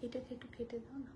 এটাকে একটু কেটে দাও না।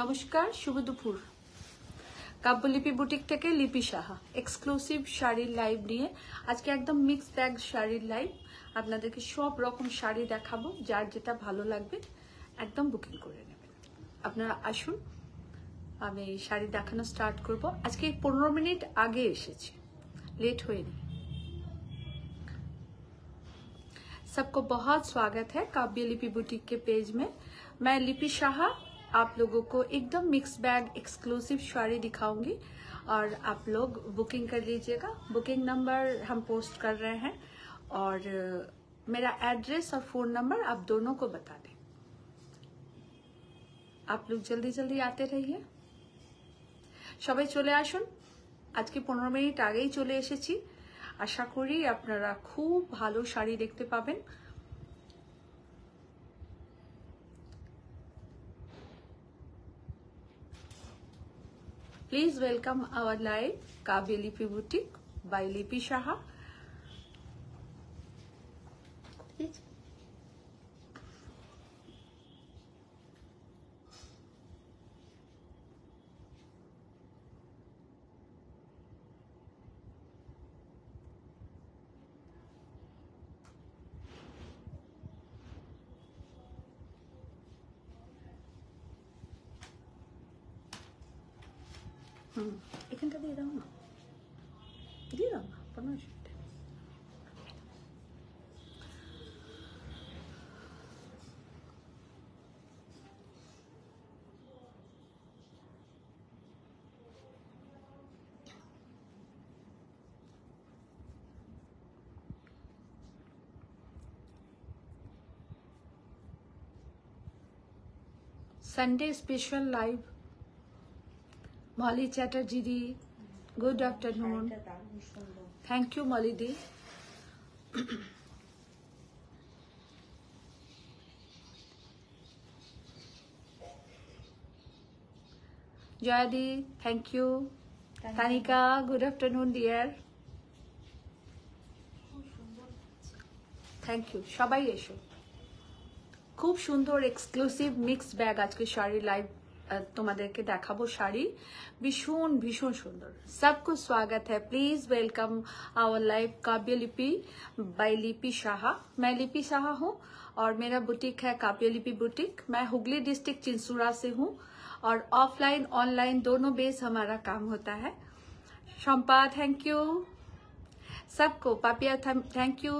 নমস্কার, শুভ দুপুর। কাব্যলিপি বুটিক থেকে লিপি সাহা এক্সক্লুসিভ শাড়ির লাইভ নিয়ে আজকে একদম মিক্স ব্যাগ শাড়ির লাইভ। আপনাদেরকে সব রকম শাড়ি দেখাবো, যার যেটা ভালো লাগবে একদম বুকিং করে নেবেন। আপনারা আসুন, আমি শাড়ি দেখানো স্টার্ট করব। আজকে 15 মিনিট আগে এসেছি, लेट হয়নি। सबको बहुत स्वागत है काव्य लिपि बुटीक के पेज में। मैं लिपि शाह आप लोगों को एकदम मिक्स बैग एक्सक्लूसिव साड़ी दिखाऊंगी और आप लोग बुकिंग कर लीजिएगा। बुकिंग नंबर हम पोस्ट कर रहे हैं और मेरा एड्रेस और फ़ोन नंबर आप दोनों को बता दें। आप लोग जल्दी जल्दी आते रहिए। সবাই চলে আসুন। আজকে 15 মিনিট আগেই চলে এসেছি। আশা করি আপনারা খুব ভালো শাড়ি দেখতে পাবেন। Please welcome our live Kavya Lipi Boutique by Lipi Shaha. এখানটা দিয়ে দাও না, 15 মিনিট। Sunday special live Molly Chatterjee di, good afternoon. Thank you Molly di. Jaya di, thank you. Tanika, good afternoon dear. Thank you. সবাই এসো। খুব সুন্দর এক্সক্লুসিভ মিক্স ব্যাগ আজকে শাড়ি লাইভ তোমাদেরকে দেখাবো। শাড়ি ভীষণ ভীষণ সুন্দর। सबको स्वागत है। प्लीज वेलकम आवर लाइव काव्य लिपि बाय लिपि शाह। मैं लिपि शाह हूँ और मेरा बुटीक है काव्य लिपि बुटीक। मैं हुगली डिस्ट्रिक्ट चिंसुरा से हूँ और ऑफलाइन ऑनलाइन दोनों बेस हमारा काम होता है। Shampa, thank you. सबको, Papiya thank you.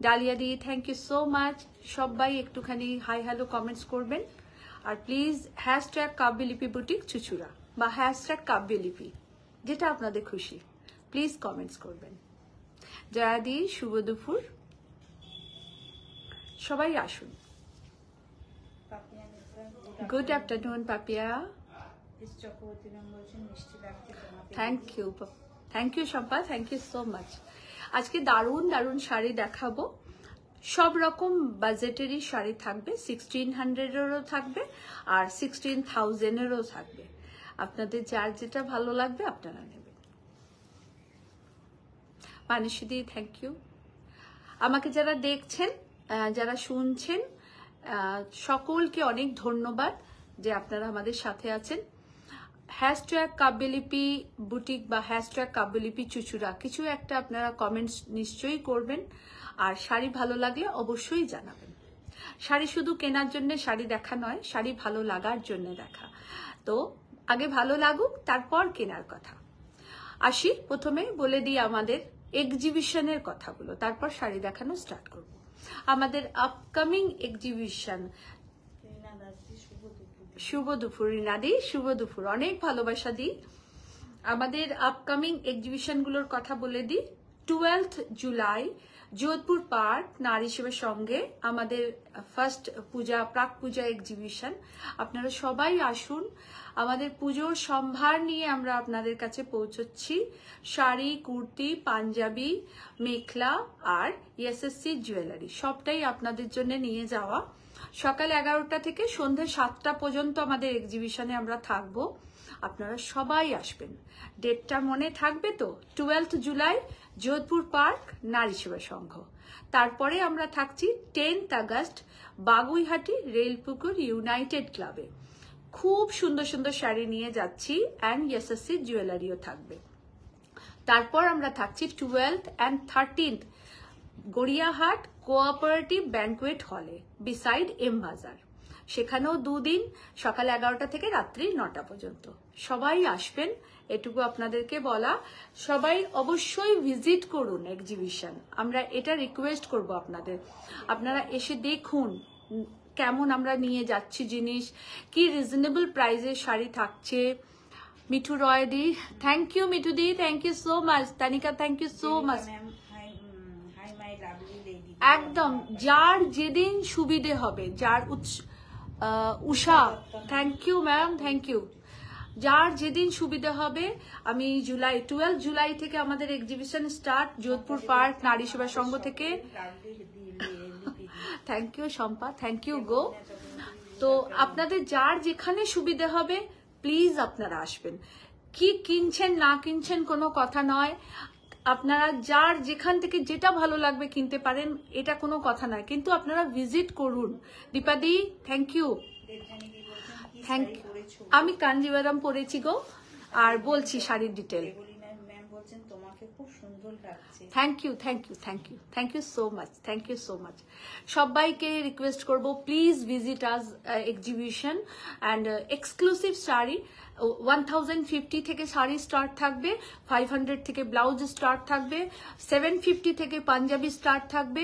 Dalia di, thank you so much. সবাই একটুখানি হাই হ্যালো কমেন্টস করবেন আর please hashtag Kabyalipi boutique Chuchura বা হ্যাশট্যাগ কাব্যলিপি, যেটা আপনাদের খুশি, প্লিজ কমেন্টস করবেন। জয়া দি, শুভ দুপুর। সবাই আসুন। Good afternoon Papiya. Thank you Shampa, thank you so much. আজকে দারুণ দারুণ শাড়ি দেখাবো। সব রকম বাজেটেরই শাড়ি থাকবে, 1600-এরও থাকবে আর 16,000-এরও থাকবে। আপনাদের যার যেটা ভালো লাগবে আপনারা নেবেন। মানসীদি, থ্যাংক ইউ। আমাকে যারা দেখছেন, যারা শুনছেন, সকলকে অনেক ধন্যবাদ যে আপনারা আমাদের সাথে আছেন। হ্যাশট্যাগ কাব্যলিপি বুটিক বা হ্যাশট্যাগ কাব্যলিপি চুচুড়া কিছু একটা আপনারা কমেন্টস নিশ্চয়ই করবেন আর শাড়ি ভালো লাগলে অবশ্যই জানাবেন। শাড়ি শুধু কেনার জন্য শাড়ি দেখা নয়, শাড়ি ভালো লাগার জন্য দেখা। তো আগে ভালো লাগুক, তারপর কেনার কথা। আসি, প্রথমে বলে দিই আমাদের এক্সিবিশনের কথাগুলো, তারপর শাড়ি দেখানো স্টার্ট করব। আমাদের আপকামিং এক্সিবিশন, শুভ দুপুর রিনাদি, শুভ দুপুর, অনেক ভালোবাসা দিই। আমাদের আপকামিং এক্সিবিশনগুলোর কথা বলে দিই। 12th জুলাই যোধপুর পার্ক নারী সেবার সঙ্গে আমাদের ফার্স্ট পূজা প্রাক পূজা এক্সিবিশন। আপনারা সবাই আসুন, আমাদের পুজোর সম্ভার নিয়ে আমরা আপনাদের কাছে পৌঁছচ্ছি। শাড়ি, কুর্তি, পাঞ্জাবি, মেখলা আর এসএসসি জুয়েলারি সবটাই আপনাদের জন্য নিয়ে যাওয়া। সকাল 11টা থেকে সন্ধ্যে 7টা পর্যন্ত আমাদের এক্সিবিশনে আমরা থাকবো। আপনারা সবাই আসবেন। ডেটটা মনে থাকবে তো? 12th জুলাই যোধপুর পার্ক নারী সেবা সংঘ। তারপরে আমরা থাকছি 10th August Baguiati Railpukur United ক্লাবে। খুব সুন্দর সুন্দর শাড়ি নিয়ে যাচ্ছি অ্যান্ড এসএসসি জুয়েলারিও থাকবে। তারপর আমরা থাকছি 12th and 13th Gariahat cooperative banquet হলে বিসাইড এম বাজার। সেখানেও 2 দিন, সকাল 11টা থেকে রাত্রি 9টা পর্যন্ত। সবাই আসবেন, এটুকু আপনাদেরকে বলা। সবাই অবশ্যই ভিজিট করুন এক্সিবিশন, আমরা এটা রিকোয়েস্ট করব আপনাদের। আপনারা এসে দেখুন কেমন আমরা নিয়ে যাচ্ছি জিনিস, কি রিজনেবল প্রাইসে শাড়ি থাকছে। Mithu Roy di, thank you Mithu di, thank you so much. Tanika, thank you so much. একদম যার যেদিন সুবিধে হবে, যার Usha, thank you ma'am, thank you. যার যেদিন সুবিধা হবে। আমি 12 জুলাই থেকে আমাদের এক্সিবিশন স্টার্ট যোধপুর পার্ক নারী সেবা সংঘ থেকে। Thank you Shampa, thank you গো। তো আপনাদের যার যেখানে সুবিধা হবে প্লিজ আপনারা আসবেন। কি কিনছেন না কিনছেন কোনো কথা নয়, আপনারা যার যেখান থেকে যেটা ভালো লাগবে কিনতে পারেন, এটা কোনো কথা নয়, কিন্তু আপনারা ভিজিট করুন। Dipadi, thank you, thank you. আমি কাঞ্জিভারাম পরেছি গো, আর বলছি শাড়ির detail. Thank you, thank you, thank you, thank you so much, thank you so much. সবাইকে রিকোয়েস্ট করবো please visit us exhibition and exclusive sari. 1050 থেকে শাড়ি স্টার্ট থাকবে, 500 থেকে ব্লাউজ স্টার্ট থাকবে, 750 থেকে পাঞ্জাবি স্টার্ট থাকবে।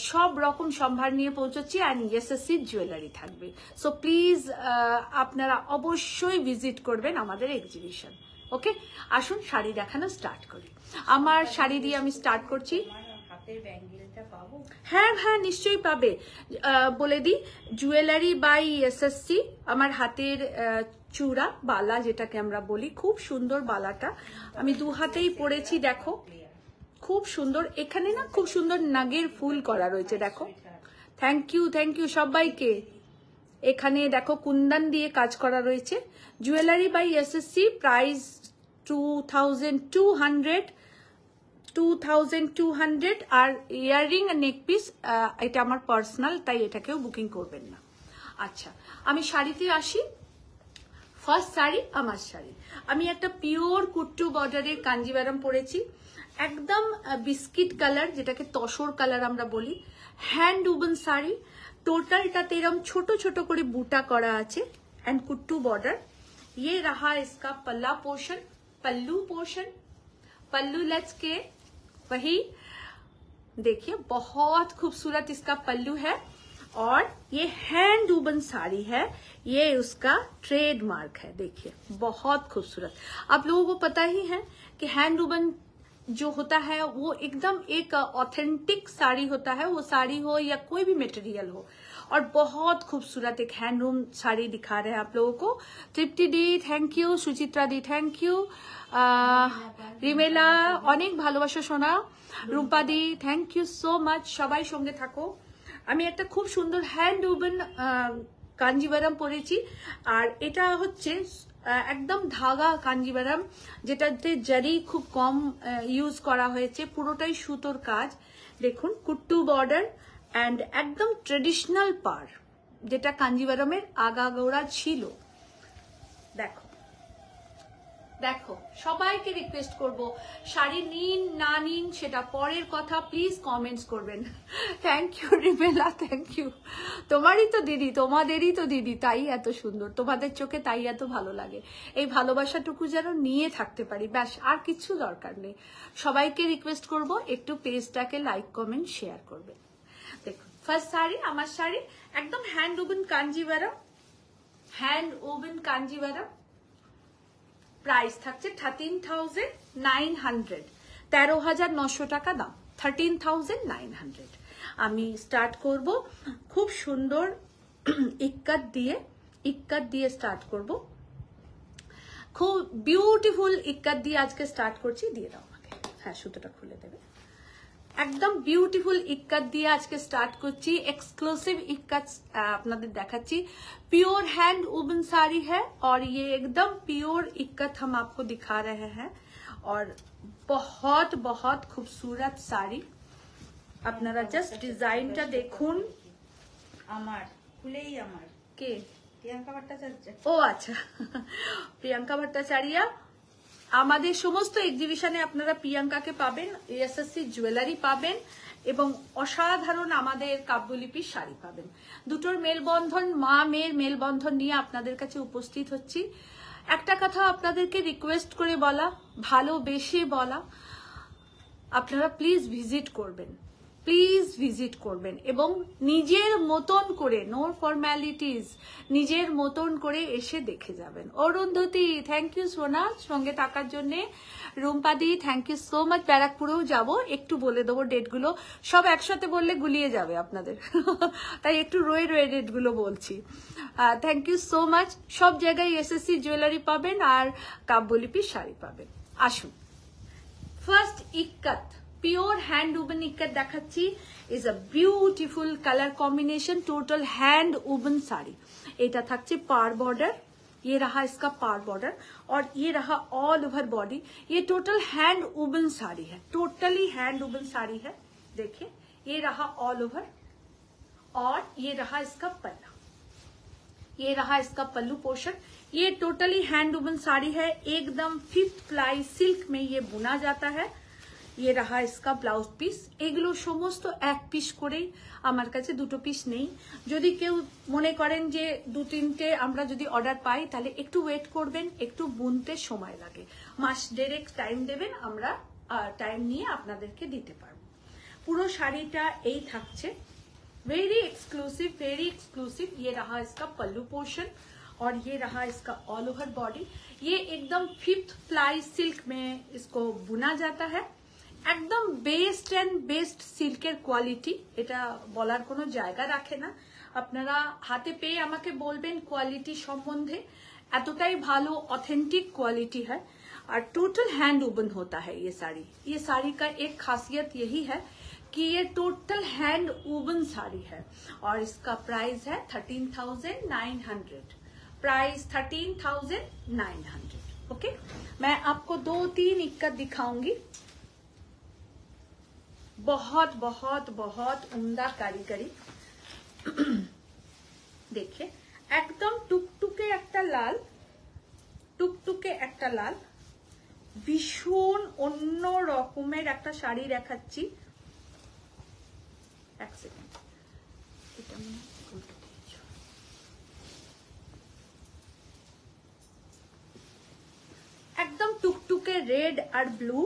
সব রকম সম্ভার নিয়ে পৌঁছচ্ছি অ্যান্ড এসএসসি জুয়েলারি থাকবে। সো প্লিজ আপনারা অবশ্যই ভিজিট করবেন আমাদের এক্সিবিশন। ওকে, আসুন শাড়ি দেখানো স্টার্ট করি। আমার শাড়ি দিয়ে আমি স্টার্ট করছি। হ্যাঁ হ্যাঁ, নিশ্চয়ই পাবে। বলে দিই, জুয়েলারি বাই এসএসসি। আমার হাতের চূড়া বালা যেটাকে আমরা বলি, খুব সুন্দর বালাটা আমি 2 হাতেই পরেছি। দেখো খুব সুন্দর, এখানে না খুব সুন্দর নাগের ফুল করা রয়েছে, দেখো। থ্যাংক ইউ, থ্যাংক ইউ সবাইকে। এখানে দেখো কুন্দন দিয়ে কাজ করা রয়েছে। Jewellery by SSC, price 2200। আর ইয়াররিং আর নেক পিস এটা আমার পার্সোনাল, তাই এটাকেও বুকিং করবেন না। আচ্ছা, আমি শাড়িতে আসি। ফার্স্ট শাড়ি আমার শাড়ি, আমি একটা পিওর কুট্টু বর্ডারের কাঞ্জিভারাম পরেছি, একদম বিস্কিট কালার, যেটাকে তসর কালার আমরা বলি। হ্যান্ড উবন শাড়ি, টোটালটাতে এরকম ছোট ছোট করে বুটা করা আছে एंड कुट्टू बॉर्डर। ये रहा इसका पल्ला portion, pallu portion. Pallu let's के वही देखिए, बहुत खूबसूरत इसका पल्लू है। और ये हैंड वूवन साड़ी है, ये उसका ट्रेडमार्क है। देखिए बहुत खूबसूरत। आप लोगों को पता ही है कि हैंड वूवन जो होता है वो एकदम एक ऑथेंटिक साड़ी होता है, वो साड़ी हो या कोई भी मटेरियल हो। और बहुत खूबसूरत एक हैंडलूम साड़ी दिखा रहे हैं आप लोगों को। Tripti di thank you, Suchitra di thank you, Rimela अनेक ভালোবাসা সোনা, Rupa di thank you so much. সবাই সঙ্গে থাকো। আমি একটা খুব সুন্দর হ্যান্ড উবেন কাঞ্জিভারাম পরেছি, আর এটা হচ্ছে একদম ধাগা কাঞ্জিভারাম, যেটাতে জারি খুব কম ইউজ করা হয়েছে, পুরোটাই সুতোর কাজ। দেখুন কুট্টু বর্ডার অ্যান্ড একদম ট্রেডিশনাল পার, যেটা কাঞ্জিভারামের আগাগোড়া ছিল। দেখো দেখো, সবাইকে রিকোয়েস্ট করব, শাড়ি নিন না নিন সেটা পরের কথা, প্লিজ কমেন্টস করবেন। Thank you Rimela, thank you. তোমারই তো দিদি, তোমাদেরই তো দিদি, তাই এত সুন্দর, তোমাদের চোখে তাই এত ভালো লাগে। এই ভালোবাসাটুকু যেন নিয়ে থাকতে পারি, ব্যাস, আর কিছু দরকার নেই। সবাইকে রিকোয়েস্ট করব একটু পেজটাকে লাইক কমেন্ট শেয়ার করবেন। দেখুন ফার্স্ট শাড়ি আমার শাড়ি, একদম hand woven Kanjivaram, hand woven Kanjivaram. Price থাকছে 13,900। 13,900 টাকা দাম, 13,900। আমি স্টার্ট করব খুব সুন্দর ইক্কাত দিয়ে স্টার্ট করব, খুব বিউটিফুল ইক্কাত দিয়ে আজকে স্টার্ট করছি। দিয়ে দাও আমাকে, হ্যাঁ সুতোটা খুলে দেবে। একদম বিউটিফুল इक्कत দিয়ে আজকে স্টার্ট করছি। एक्सक्लूसिव इक्कत আপনাদের দেখাচ্ছি। प्योर हैंड वुवन साड़ी है और ये एकदम प्योर इक्कत हम आपको दिखा रहे हैं और बहुत बहुत खूबसूरत साड़ी। আপনারা জাস্ট ডিজাইনটা দেখুন। আমার খুলেই আমার কে? প্রিয়াঙ্কা ভট্টাচার্য। ও আচ্ছা, প্রিয়াঙ্কা ভট্টাচার্য। আমাদের সমস্ত এক্সিবিশনে আপনারা প্রিয়াঙ্কাকে পাবেন, এসএসসি জুয়েলারি পাবেন এবং অসাধারণ আমাদের কাব্যলিপির শাড়ি পাবেন। দুটোর মেলবন্ধন, মা মেয়ের মেলবন্ধন নিয়ে আপনাদের কাছে উপস্থিত হচ্ছি। একটা কথা আপনাদেরকে রিকোয়েস্ট করে বলা, ভালোবেসে বলা, আপনারা প্লিজ ভিজিট করবেন, প্লিজ ভিজিট করবেন এবং নিজের মতন করে, নো ফর্মালিটিস, নিজের মতন করে এসে দেখে যাবেন। অরুন্ধতী থ্যাংক ইউ সোনা সঙ্গে থাকার জন্য। রুম্পাদি থ্যাংক ইউ সো মাচ। ব্যারাকপুরেও যাব, একটু বলে দেবো ডেটগুলো, সব একসাথে বললে গুলিয়ে যাবে আপনাদের, তাই একটু রয়ে রয়ে ডেটগুলো বলছি। Thank you so much. সব জায়গায় এসএসসি জুয়েলারি পাবেন আর কাব্যলিপির শাড়ি পাবেন। আসুন, first ikkat, pure hand woven ikkat দেখাচ্ছি। Is a beautiful colour combination, total hand woven sari. এটা থাকছে पार बॉर्डर, ये रहा इसका पार बॉर्डर और ये रहा ऑल ओवर बॉडी। ये टोटल हैंड वुवन साड़ी है, टोटली हैंड वुवन साड़ी है। देखिए ये रहा ऑल ओवर और ये रहा इसका पल्ला, ये रहा इसका पल्लू पोर्शन। ये टोटली हैंड वुवन साड़ी है, एकदम 5th प्लाई सिल्क में ये बुना जाता है। ये रहा इसका ब्लाउज পিস। এগুলো সমস্ত এক পিস করেই, আমার কাছে দুটো পিস নেই। যদি কেউ মনে করেন যে দু তিনটে আমরা যদি অর্ডার পাই তাহলে একটু ওয়েট করবেন, একটু বুনতে সময় লাগে, মাস দেড়েক টাইম দেবেন, আমরা টাইম নিয়ে আপনাদেরকে দিতে পারবো। পুরো শাড়িটা এই থাকছে, वेरी एक्सक्लूसिव, वेरी एक्सक्लूसिव। ये रहा इसका पल्लू पोर्शन और ये रहा इसका ऑल ओवर बॉडी। ये एकदम 5th प्लाई सिल्क में इसको बुना जाता है। একদম বেস্ট এন্ড বেস্ট সিল্কের কোয়ালিটি, এটা বলার কোনো জায়গা রাখে না। আপনারা হাতে পেয়ে আমাকে বলবেন কোয়ালিটি সম্বন্ধে, এতটাই ভালো ऑथेंटिक क्वालिटी है और टोटल हैंड वुवन होता है ये साड़ी। ये साड़ी का एक खासियत यही है कि ये टोटल हैंड वुवन साड़ी है और इसका प्राइस है 13,900, प्राइस 13,900। ओके, मैं आपको 2-3 इक्कत दिखाऊंगी। बहुत बहुत बहुत उम्दा कारीगरी। देखिए एकदम टुकटुके একটা লাল, টুকটুকে একটা লাল, ভীষণ অন্য রকমের একটা শাড়ি দেখাচ্ছি। এক সেকেন্ড, এটা মনে উল্টো দিয়েছো। একদম টুকটুকে রেড আর ব্লু,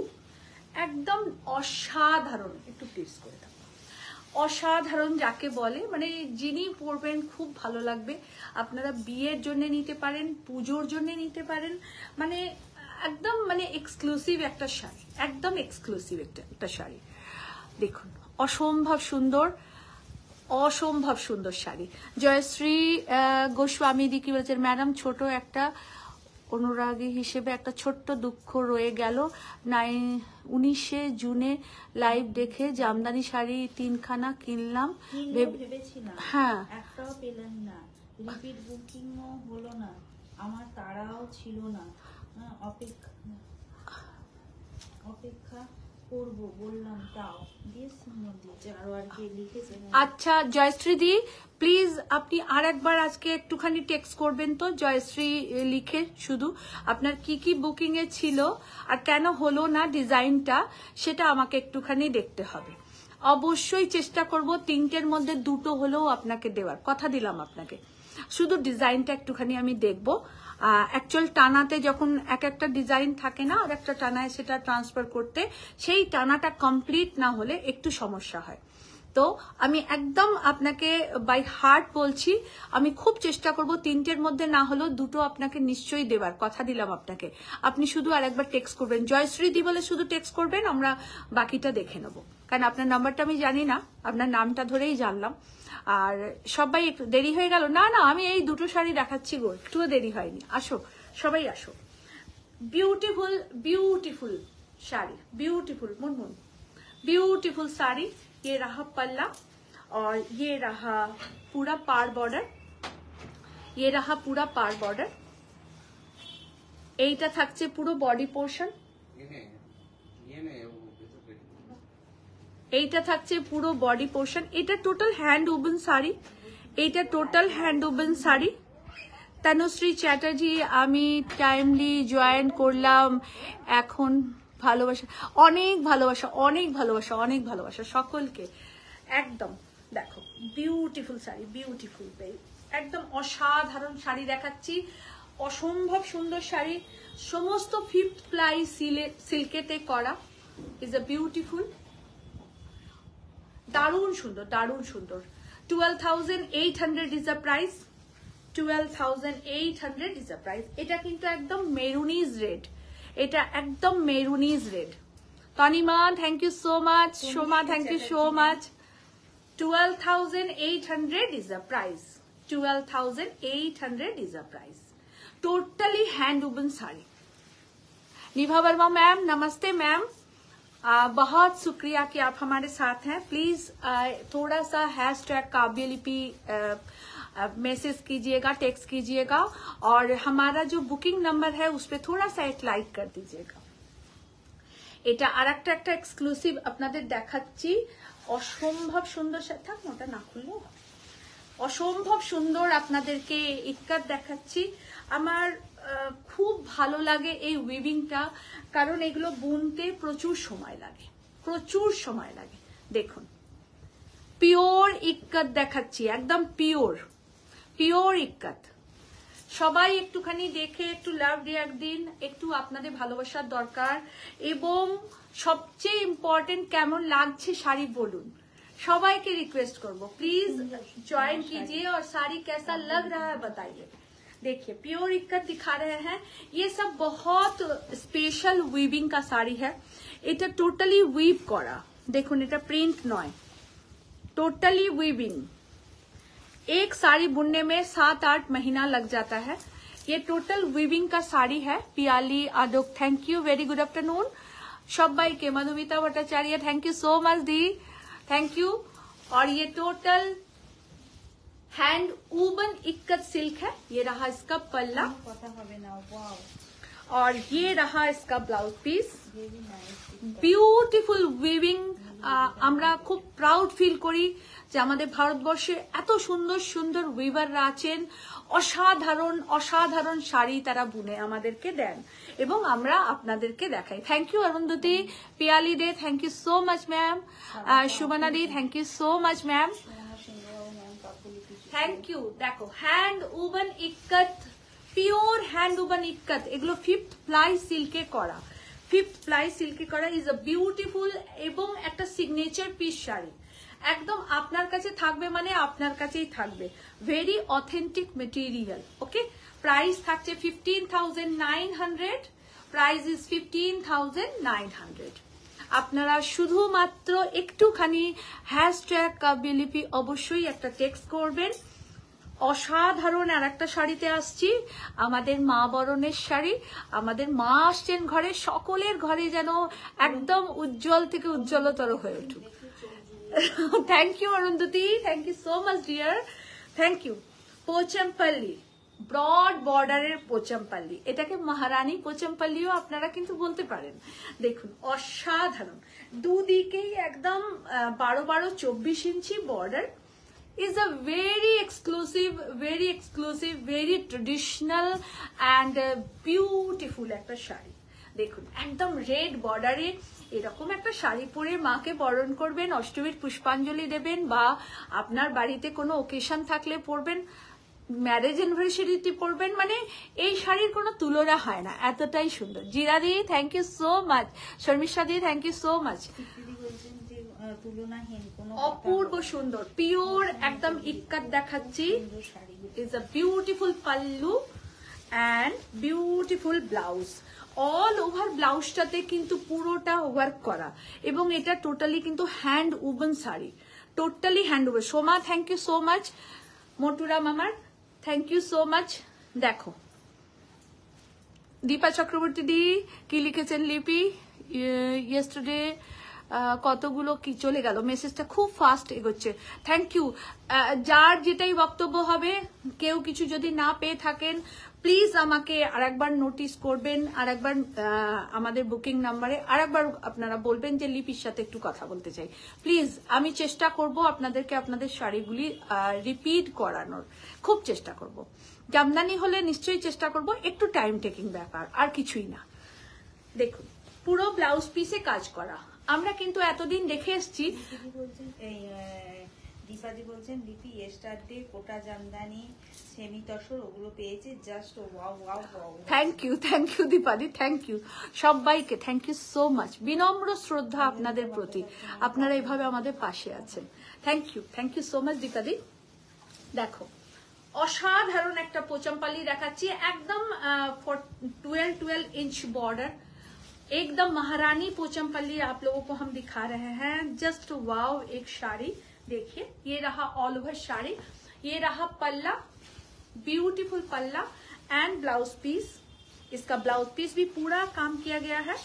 একদম অসাধারণ। একটু টেস্ট করে দেখো, অসাধারণ যাকে বলে, মানে যিনি পরবেন খুব ভালো লাগবে। আপনারা বিয়ের জন্য নিতে পারেন, পুজোর জন্য নিতে পারেন, মানে একদম মানে এক্সক্লুসিভ একটা শাড়ি, একদম এক্সক্লুসিভ একটা শাড়ি। দেখুন অসম্ভব সুন্দর, অসম্ভব সুন্দর শাড়ি। জয়শ্রী গোস্বামী দি কি বলছেন, ম্যাডাম ছোট একটা অনুরাগী হিসেবে একটা ছোট্ট দুঃখ রয়ে গেল। 19শে জুনে লাইভ দেখে জামদানি শাড়ি 3খানা কিনলাম, ভেবেছিলাম, হ্যাঁ একটাও পেলাম না, রিপিট বুকিংও হলো না, আমার তাড়াও ছিল না, অপেক্ষা করবো বললাম, তাও দিয়েছে আরো আর কি লিখেছে। আচ্ছা জয়শ্রী দি প্লিজ আপনি আর একবার আজকে একটুখানি টেক্সট করবেন তো, জয়শ্রী লিখে শুধু আপনার কি কি বুকিং এ ছিল আর কেন হলো না ডিজাইনটা, সেটা আমাকে একটুখানি দেখতে হবে। অবশ্যই চেষ্টা করব 3টের মধ্যে 2টো হলেও আপনাকে দেওয়ার কথা দিলাম আপনাকে। শুধু ডিজাইনটা একটুখানি আমি দেখবো। অ্যাকচুয়াল টানাতে যখন এক একটা ডিজাইন থাকে না, আর একটা টানায় সেটা ট্রান্সফার করতে, সেই টানাটা কমপ্লিট না হলে একটু সমস্যা হয়। তো আমি একদম আপনাকে বাই হার্ট বলছি, আমি খুব চেষ্টা করব 3টের মধ্যে না হলেও 2টো আপনাকে নিশ্চয়ই দেবার কথা দিলাম আপনাকে। আপনি শুধু আরেকবার টেক্সট করবেন, জয়শ্রী দি বলে শুধু টেক্সট করবেন, আমরা বাকিটা দেখে নেব। কারণ আপনার নাম্বারটা আমি জানি না, আপনার নামটা ধরেই জানলাম। আর সবাই একটু দেরি হয়ে গেল, না না আমি এই 2টো শাড়ি দেখাচ্ছি গো, একটুও দেরি হয়নি, আসো সবাই আসো। Beautiful beautiful sari, beautiful Munmun beautiful sari. ये रहा पल्ला और ये रहा पूरा पार बॉर्डर, ये रहा पूरा पार बॉर्डर। এইটা থাকছে পুরো বডি পোর্শন, এইটা থাকছে পুরো বডি পোর্শন। এটা টোটাল হ্যান্ড উবেন শাড়ি, এইটা total hand woven sari. Tanushree Chatterjee, আমি টাইমলি জয়েন করলাম এখন, ভালোবাসা, অনেক ভালোবাসা, অনেক ভালোবাসা, অনেক ভালোবাসা সকলকে। একদম দেখো বিউটিফুল শাড়ি, বিউটিফুল, একদম অসাধারণ শাড়ি দেখাচ্ছি, অসম্ভব সুন্দর শাড়ি, সমস্ত 5th প্লাই সিল্কেতে করা। ইজ আ বিউটিফুল, দারুণ সুন্দর, দারুণ সুন্দর। 12,800 is a price, 12,800 is a price. এটা কিন্তু একদম মেরুনিজ রেড, এটা একদম maroonish red. Tanima thank you so much, Soma thank you so much. 12,800 is a price, 12,800 is a price. Totally hand woven sari. Nibha Verma ma'am नमस्ते मैम, बहुत शुक्रिया कि आप हमारे साथ हैं। प्लीज थोड़ा सा हैशटैग काव्यलिपि मैसेज कीजिएगा, टेक्स्ट कीजिएगा, और हमारा जो बुकिंग नंबर है उस पर थोड़ा सा एक लाइक कर दीजिएगा। এটা আরেকটা একটা এক্সক্লুসিভ আপনাদের দেখাচ্ছি, অসম্ভব সুন্দর, থাক ওটা না খুললেও হয়, অসম্ভব সুন্দর আপনাদেরকে ইক্কাত দেখাচ্ছি। আমার খুব ভালো লাগে এই উইভিংটা, কারণ এগুলো বুনতে প্রচুর সময় লাগে, প্রচুর সময় লাগে। দেখুন পিওর ইক্কাত দেখাচ্ছি, একদম পিওর পিওর ইক্কাত। সবাই একটুখানি দেখে একটু লাভ রিয়াক্ট দিন, একটু আপনাদের ভালোবাসার দরকার, এবং সবচেয়ে ইম্পর্টেন্ট কেমন লাগছে শাড়ি বলুন। সবাইকে रिक्वेस्ट করব प्लीज ज्वाइन कीजिए और साड़ी कैसा लग रहा है बताइए। देखिए प्योर इक्कत दिखा रहे हैं, ये सब बहुत स्पेशल वीविंग का साड़ी है। এটা টোটালি উইভ করা, দেখুন এটা প্রিন্ট নয়, টোটালি वीविंग। एक साड़ी बुनने में 7-8 महीना लग जाता है। ये टोटल वीविंग का साड़ी है। Piyali Adak thank you, very good afternoon সবাইকে। Madhumita Bhattacharya thank you so much di, thank you. और ये total hand woven ikkat silk है। ये रहा इसका पल्ला और ये रहा इसका ब्लाउज पीस। Beautiful weaving. আমরা খুব প্রাউড ফিল করি যে আমাদের ভারতবর্ষে এত সুন্দর সুন্দর উইভাররা আছেন, অসাধারণ অসাধারণ শাড়ি তারা বুনে আমাদেরকে দেন এবং আমরা আপনাদেরকে দেখাই। Thank you Arundhati, Piyali Dey thank you so much ma'am, Sumana di thank you so much ma'am, thank you. দেখো hand woven ikkat, pure hand woven ikkat, এগুলো 5th প্লাই সিল্কে করা, 5th প্লাই সিল্কে করা। ইজ আ বিউটিফুল এবং একটা সিগনেচার পিস শাড়ি, একদম আপনার কাছে থাকবে মানে আপনার কাছেই থাকবে, ভেরি অথেন্টিক মেটেরিয়াল। ওকে, প্রাইস থাকছে 15,900, প্রাইস ইজ 15,900। আপনারা শুধুমাত্র একটুখানি হ্যাশট্যাগ কাব্যলিপি অবশ্যই একটা টেক্সট করবেন। অসাধারণ আর একটা শাড়িতে আসছি, আমাদের মা বরণের শাড়ি। আমাদের মা আসছেন ঘরে, সকলের ঘরে যেন একদম উজ্জ্বল থেকে উজ্জ্বলতর হয়ে উঠুক। Thank you Arundhati, thank you so much dear, thank you. Pochampally, broad বর্ডারের পোচমপল্লি, এটাকে মহারানী পোচমপল্লিও আপনারা কিন্তু বলতে পারেন। দেখুন অসাধারণ, দুদিকেই একদম 12-12-24 ইঞ্চি border. is a very exclusive, very traditional and beautiful একটা শাড়ি। দেখুন একদম রেড বর্ডারে এরকম একটা শাড়ি পরে মাকে বরণ করবেন, অষ্টমীর পুষ্পাঞ্জলি দেবেন, বা আপনার বাড়িতে কোনো ওকেশন থাকলে পরবেন, ম্যারেজ অ্যানিভার্সারিতে পরবেন, মানে এই শাড়ির কোনো তুলনা হয় না, এতটাই সুন্দর। Jira di thank you so much, Sharmistha di thank you so much. তুলনাহীন কোনো অপূর্ব সুন্দর পিওর একদম ইক্কাত দেখাচ্ছি। সুন্দর শাড়িগুলো। is a beautiful pallu and beautiful blouse. All over ব্লাউজটাতে কিন্তু পুরোটা ওয়ার্ক করা এবং এটা টোটালি কিন্তু hand woven sari, totally hand woven. Soma thank you so much, মটুরা মামার থ্যাংক ইউ সো মাচ। দেখো দীপা চক্রবর্তী দি কি লিখেছেন, লিপি ইয়েস্টারডে কতগুলো কি চলে গেল, মেসেজটা খুব ফাস্ট এগোচ্ছে। Thank you. যার যেটাই বক্তব্য হবে, কেউ কিছু যদি না পেয়ে থাকেন প্লিজ আমাকে আরেকবার নোটিস করবেন, আরেকবার আমাদের বুকিং নাম্বারে আরেকবার আপনারা বলবেন যে লিপির সাথে একটু কথা বলতে চাই। প্লিজ আমি চেষ্টা করব আপনাদেরকে আপনাদের শাড়িগুলি রিপিট করানোর, খুব চেষ্টা করব। জামদানি হলে নিশ্চয়ই চেষ্টা করব, একটু টাইম টেকিং ব্যাপার, আর কিছুই না। দেখুন পুরো ব্লাউজ পিসে কাজ করা। আমরা কিন্তু এতদিন দেখে এসছি, দীপাদি বলছেন লিপি ইয়েস্টারডে কোটা জামদানি সেমি তসর ওগুলো পেয়েছে, just wow wow wow. Thank you দীপাদি, থ্যাংক ইউ সবাইকে, থ্যাংক ইউ সো মাচ। বিনম্র শ্রদ্ধা আপনাদের প্রতি, আপনারা এইভাবে আমাদের পাশে আছেন। থ্যাংক ইউ সো মাচ দীপাদি। দেখো অসাধারণ একটা পোচমপাল্লি দেখাচ্ছি, একদম 12 इंच बॉर्डर, एकदम महारानी पोचमपल्ली आप लोगों को हम दिखा रहे हैं। जस्ट वाव एक साड़ी देखिए, ये रहा ऑल ओवर साड़ी, ये रहा पल्ला, ब्यूटीफुल पल्ला एंड ब्लाउज पीस। इसका ब्लाउज पीस भी पूरा काम किया गया है,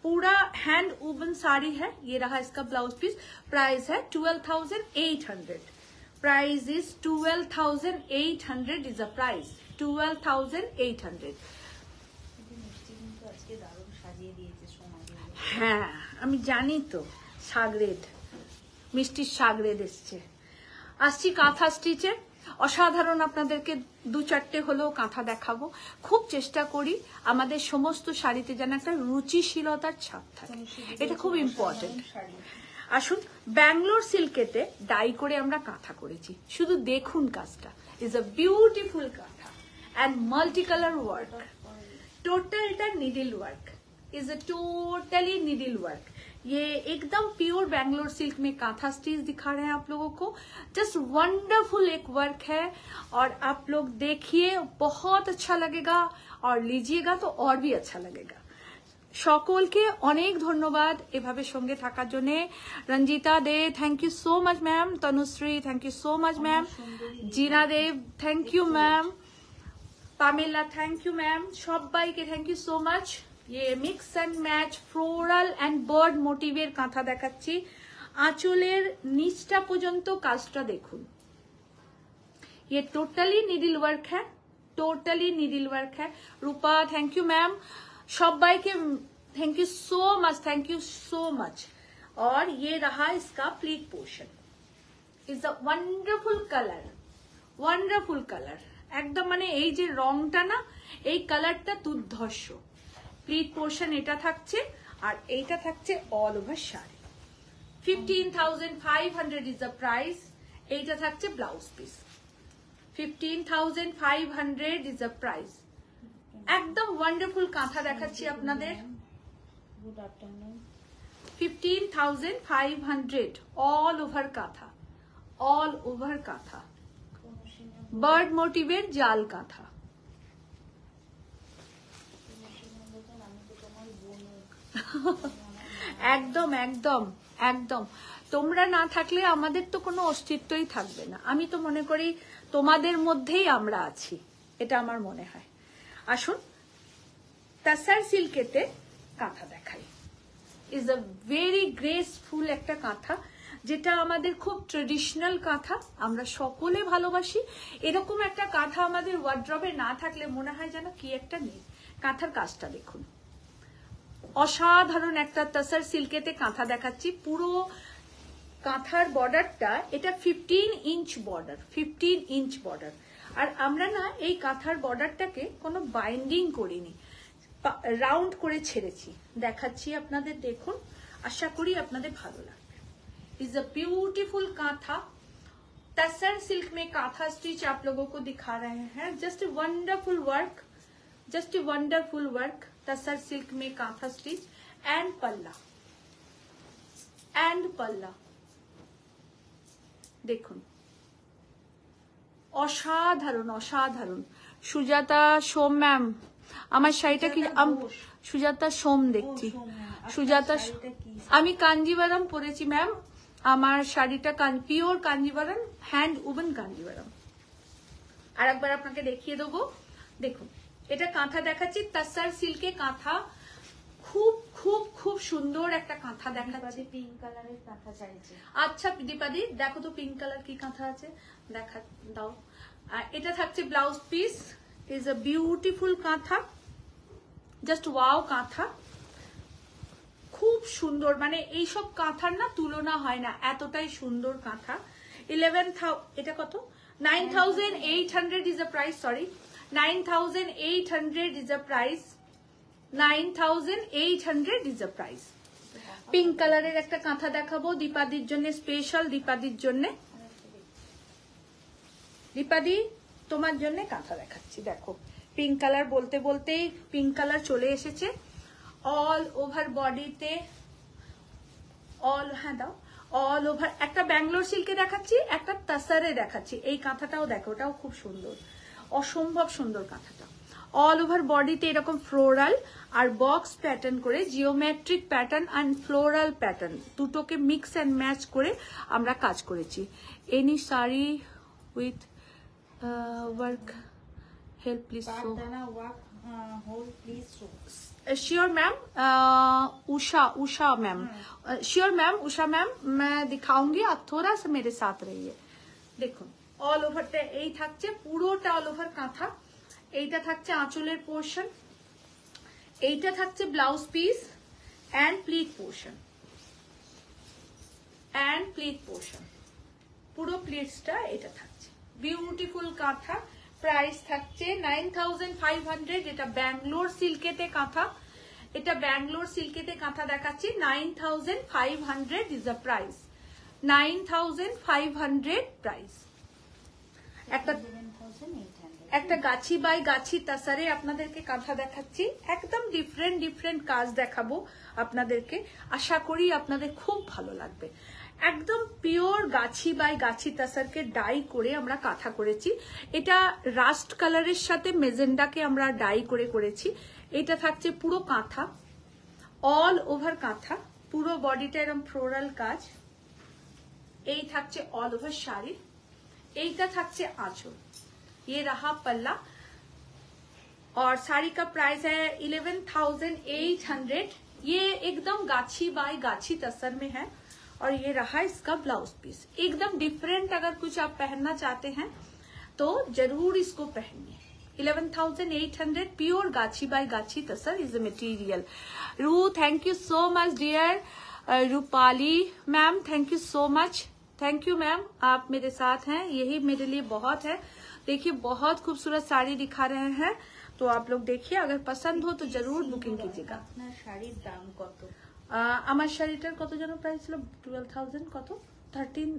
पूरा हैंड वूवन साड़ी है। ये रहा इसका ब्लाउज पीस। प्राइस है 12,800। Price is 12,800 is a price, 12,800। হ্যাঁ আমি জানি তো, সাগরেদ মিষ্টির সাগরেদ এসছে। আসছি কাঁথা স্টিচে, অসাধারণ আপনাদেরকে দু চারটে হলেও কাঁথা দেখাবো। খুব চেষ্টা করি আমাদের সমস্ত শাড়িতে যেন একটা রুচিশীলতার ছাপ থাকে, এটা খুব ইম্পর্টেন্ট। আসুন ব্যাঙ্গালোর সিল্কেতে ডাই করে আমরা কাঁথা করেছি, শুধু দেখুন কাজটা। ইজ আ বিউটিফুল কাঁথা এন্ড মাল্টি কালার ওয়ার্ক, টোটালটা needle work, is a totally needle work. ये एकदम प्योर बैंगलोर सिल्क में कांथा स्टिच दिखा रहे हैं आप लोगों को। जस्ट वंडरफुल एक वर्क है और आप लोग देखिए बहुत अच्छा लगेगा और लीजिएगा तो और भी अच्छा लगेगा। সকলকে অনেক ধন্যবাদ এভাবে সঙ্গে থাকার জন্য। Ranjita Dey thank you so much ma'am, Tanushree thank you so much ma'am, Jina Deb thank you ma'am, Pamela thank you ma'am, সবাইকে থ্যাংক ইউ সো মাচ। ये mix and match floral and bird मोटिवेर कांथा देखाচ্ছি। आंचलेर नीचटा पर्यन्त काजटा देखुन, ये टोटली नीडल वर्क है, टोटली नीडल वर्क है। रूपा थैंक यू मैम, सबाइके thank you so much, thank you so much. और ये रहा इसका pleat portion, is a wonderful colour, wonderful colour एकदम माने এই যে রংটা না, এই কালারটা দুর্ধর্ষ। প্লিট পোর্শন এটা থাকছে আর এইটা থাকছে all over sari. 15,500 is the price. এইটা থাকছে blouse piece, 15,500 is the price. একদম ওয়ান্ডারফুল কাঁথা দেখাচ্ছি আপনাদের। Good afternoon. 15,500 অল ওভার কাঁথা, অল ওভার কাঁথা, বার্ড মোটিভের জাল কাঁথা। একদম একদম একদম, তোমরা না থাকলে আমাদের তো কোনো অস্তিত্বই থাকবে না। আমি তো মনে করি তোমাদের মধ্যেই আমরা আছি, এটা আমার মনে হয়। আসুন তাসার সিল্কেতে কাঁথা দেখাই। ইজ আ ভেরি গ্রেসফুল একটা কাঁথা, যেটা আমাদের খুব ট্রেডিশনাল কাঁথা, আমরা সকলে ভালোবাসি। এরকম একটা কাঁথা আমাদের ওয়ার্ড্রবে না থাকলে মনে হয় যেন কি একটা নেই। কাঁথার কাজটা দেখুন, অসাধারণ একটা তাসার সিল্কেতে কাঁথা দেখাচ্ছি। পুরো কাঁথার বর্ডারটা এটা 15 ইঞ্চ বর্ডার, 15 ইঞ্চ বর্ডার। আর আমরা না এই কাঁথার বর্ডারটাকে কোনো বাইন্ডিং করিনি, রাউন্ড করে ছেড়েছি। দেখাচ্ছি আপনাদের, দেখুন, আশা করি আপনাদের ভালো লাগবে। Is a beautiful kantha, tussar silk में कांथा स्टिच आप लोगों को दिखा रहे हैं। Just wonderful work, just wonderful work. Tussar silk में कांथा स्टिच एंड पल्ला, एंड पल्ला দেখুন অসাধারণ অসাধারণ। সুজাতা সোম ম্যাম, আমার শাড়িটা কি সুজাতা সোম দেখছি। সুজাতা, আমি কাঞ্জিভারাম পরেছি ম্যাম, আমার শাড়িটা pure Kanjivaram, hand woven Kanjivaram. আর একবার আপনাকে দেখিয়ে দেবো, দেখুন এটা কাঁথা দেখাচ্ছি, তাসার সিল্কে কাঁথা, খুব খুব খুব সুন্দর একটা কাঁথা দেখাচ্ছি। পিঙ্ক কালারের কাঁথা চাইছে। আচ্ছা দীপাদি দেখো তো পিঙ্ক কালার কি কাঁথা আছে, দেখা দাও। এটা থাকছে blouse piece, is a beautiful কাঁথা, জাস্ট ওয়াও কাঁথা, খুব সুন্দর, মানে এইসব কাঁথার না তুলনা হয় না, এতটাই সুন্দর কাঁথা। 11,000, এটা কত, 9,800 is a price, sorry 9,800 is a price, 9,800 is a price. Pink কালারের একটা কাঁথা দেখাবো দীপাদির জন্য, স্পেশাল দীপাদির জন্য। দীপাদি তোমার জন্য কাঁথা দেখাচ্ছি, দেখো পিঙ্ক কালার বলতে বলতেই পিঙ্ক কালার চলে এসেছে। অল ওভার বডিতে, হ্যাঁ দাও, অল ওভার একটা ব্যাঙ্গালোর সিল্কে দেখাচ্ছি, একটা তাসারে দেখাচ্ছি। এই কাঁথাটাও দেখো, ওটাও খুব সুন্দর, অসম্ভব সুন্দর কাঁথাটা। অল ওভার বডিতে এরকম ফ্লোরাল আর বক্স প্যাটার্ন করে, geometric pattern and floral pattern দুটোকে মিক্স অ্যান্ড ম্যাচ করে আমরা কাজ করেছি। Any sari with work help please show. Sure ma'am, Usha ma'am, sure ma'am, Usha ma'am, मैं दिखाऊंगी, आप थोड़ा सा मेरे साथ रहिए। দেখুন অল ওভারটা এই থাকছে, পুরোটা অল ওভার কাঁথা, এইটা থাকছে আঁচলের পোর্শন, এইটা থাকছে blouse piece and pleat portion, পুরো প্লিটসটা এটা থাকছে, বিউটিফুল কাঁথা। প্রাইস থাকছে 9,500, এটা ব্যাঙ্গালোর সিল্কেতে কাঁথা, এটা ব্যাঙ্গালোর সিল্কেতে কাঁথা দেখাচ্ছি, 9,500 ইজ আ প্রাইস, 9,500 প্রাইস। একটা গাছি বাই গাছি তাসারে আপনাদেরকে কাঁথা দেখাচ্ছি, একদম ডিফারেন্ট কাজ দেখাবো আপনাদেরকে, আশা করি আপনাদের খুব ভালো লাগবে। একদম পিওর গাছি বাই গাছি তাসারকে ডাই করে আমরা কাঁথা করেছি, এটা রাস্ট কালারের সাথে মেজেন্ডাকে আমরা ডাই করে করেছি। এটা থাকছে পুরো কাঁথা, অল ওভার কাঁথা, পুরো বডিটা এরকম ফ্লোরাল কাজ, এই থাকছে অল ওভার শাড়ি, এইটা থাকছে आंचल, ये रहा पल्ला और साड़ी का प्राइस है 11,800। ये एकदम गाछी बाय गाछी तसर में है और ये रहा इसका ब्लाउज पीस, एकदम डिफरेंट। अगर कुछ आप पहनना चाहते हैं तो जरूर इसको पहनिए। 11,800 pure Gachhi by Gachhi tussar is a material. रू thank you so much dear, Rupali ma'am thank you so much, thank you ma'am, आप मेरे साथ हैं, यही मेरे लिए बहुत है। देखिए बहुत खूबसूरत साड़ी दिखा रहे हैं, तो आप लोग देखिए, अगर पसंद हो तो जरूर बुकिंग कीजिएगा। আপনার শাড়ির দাম কত? আমার শাড়িটার কত যেন প্রাইস ছিল, 12,000 কত 13,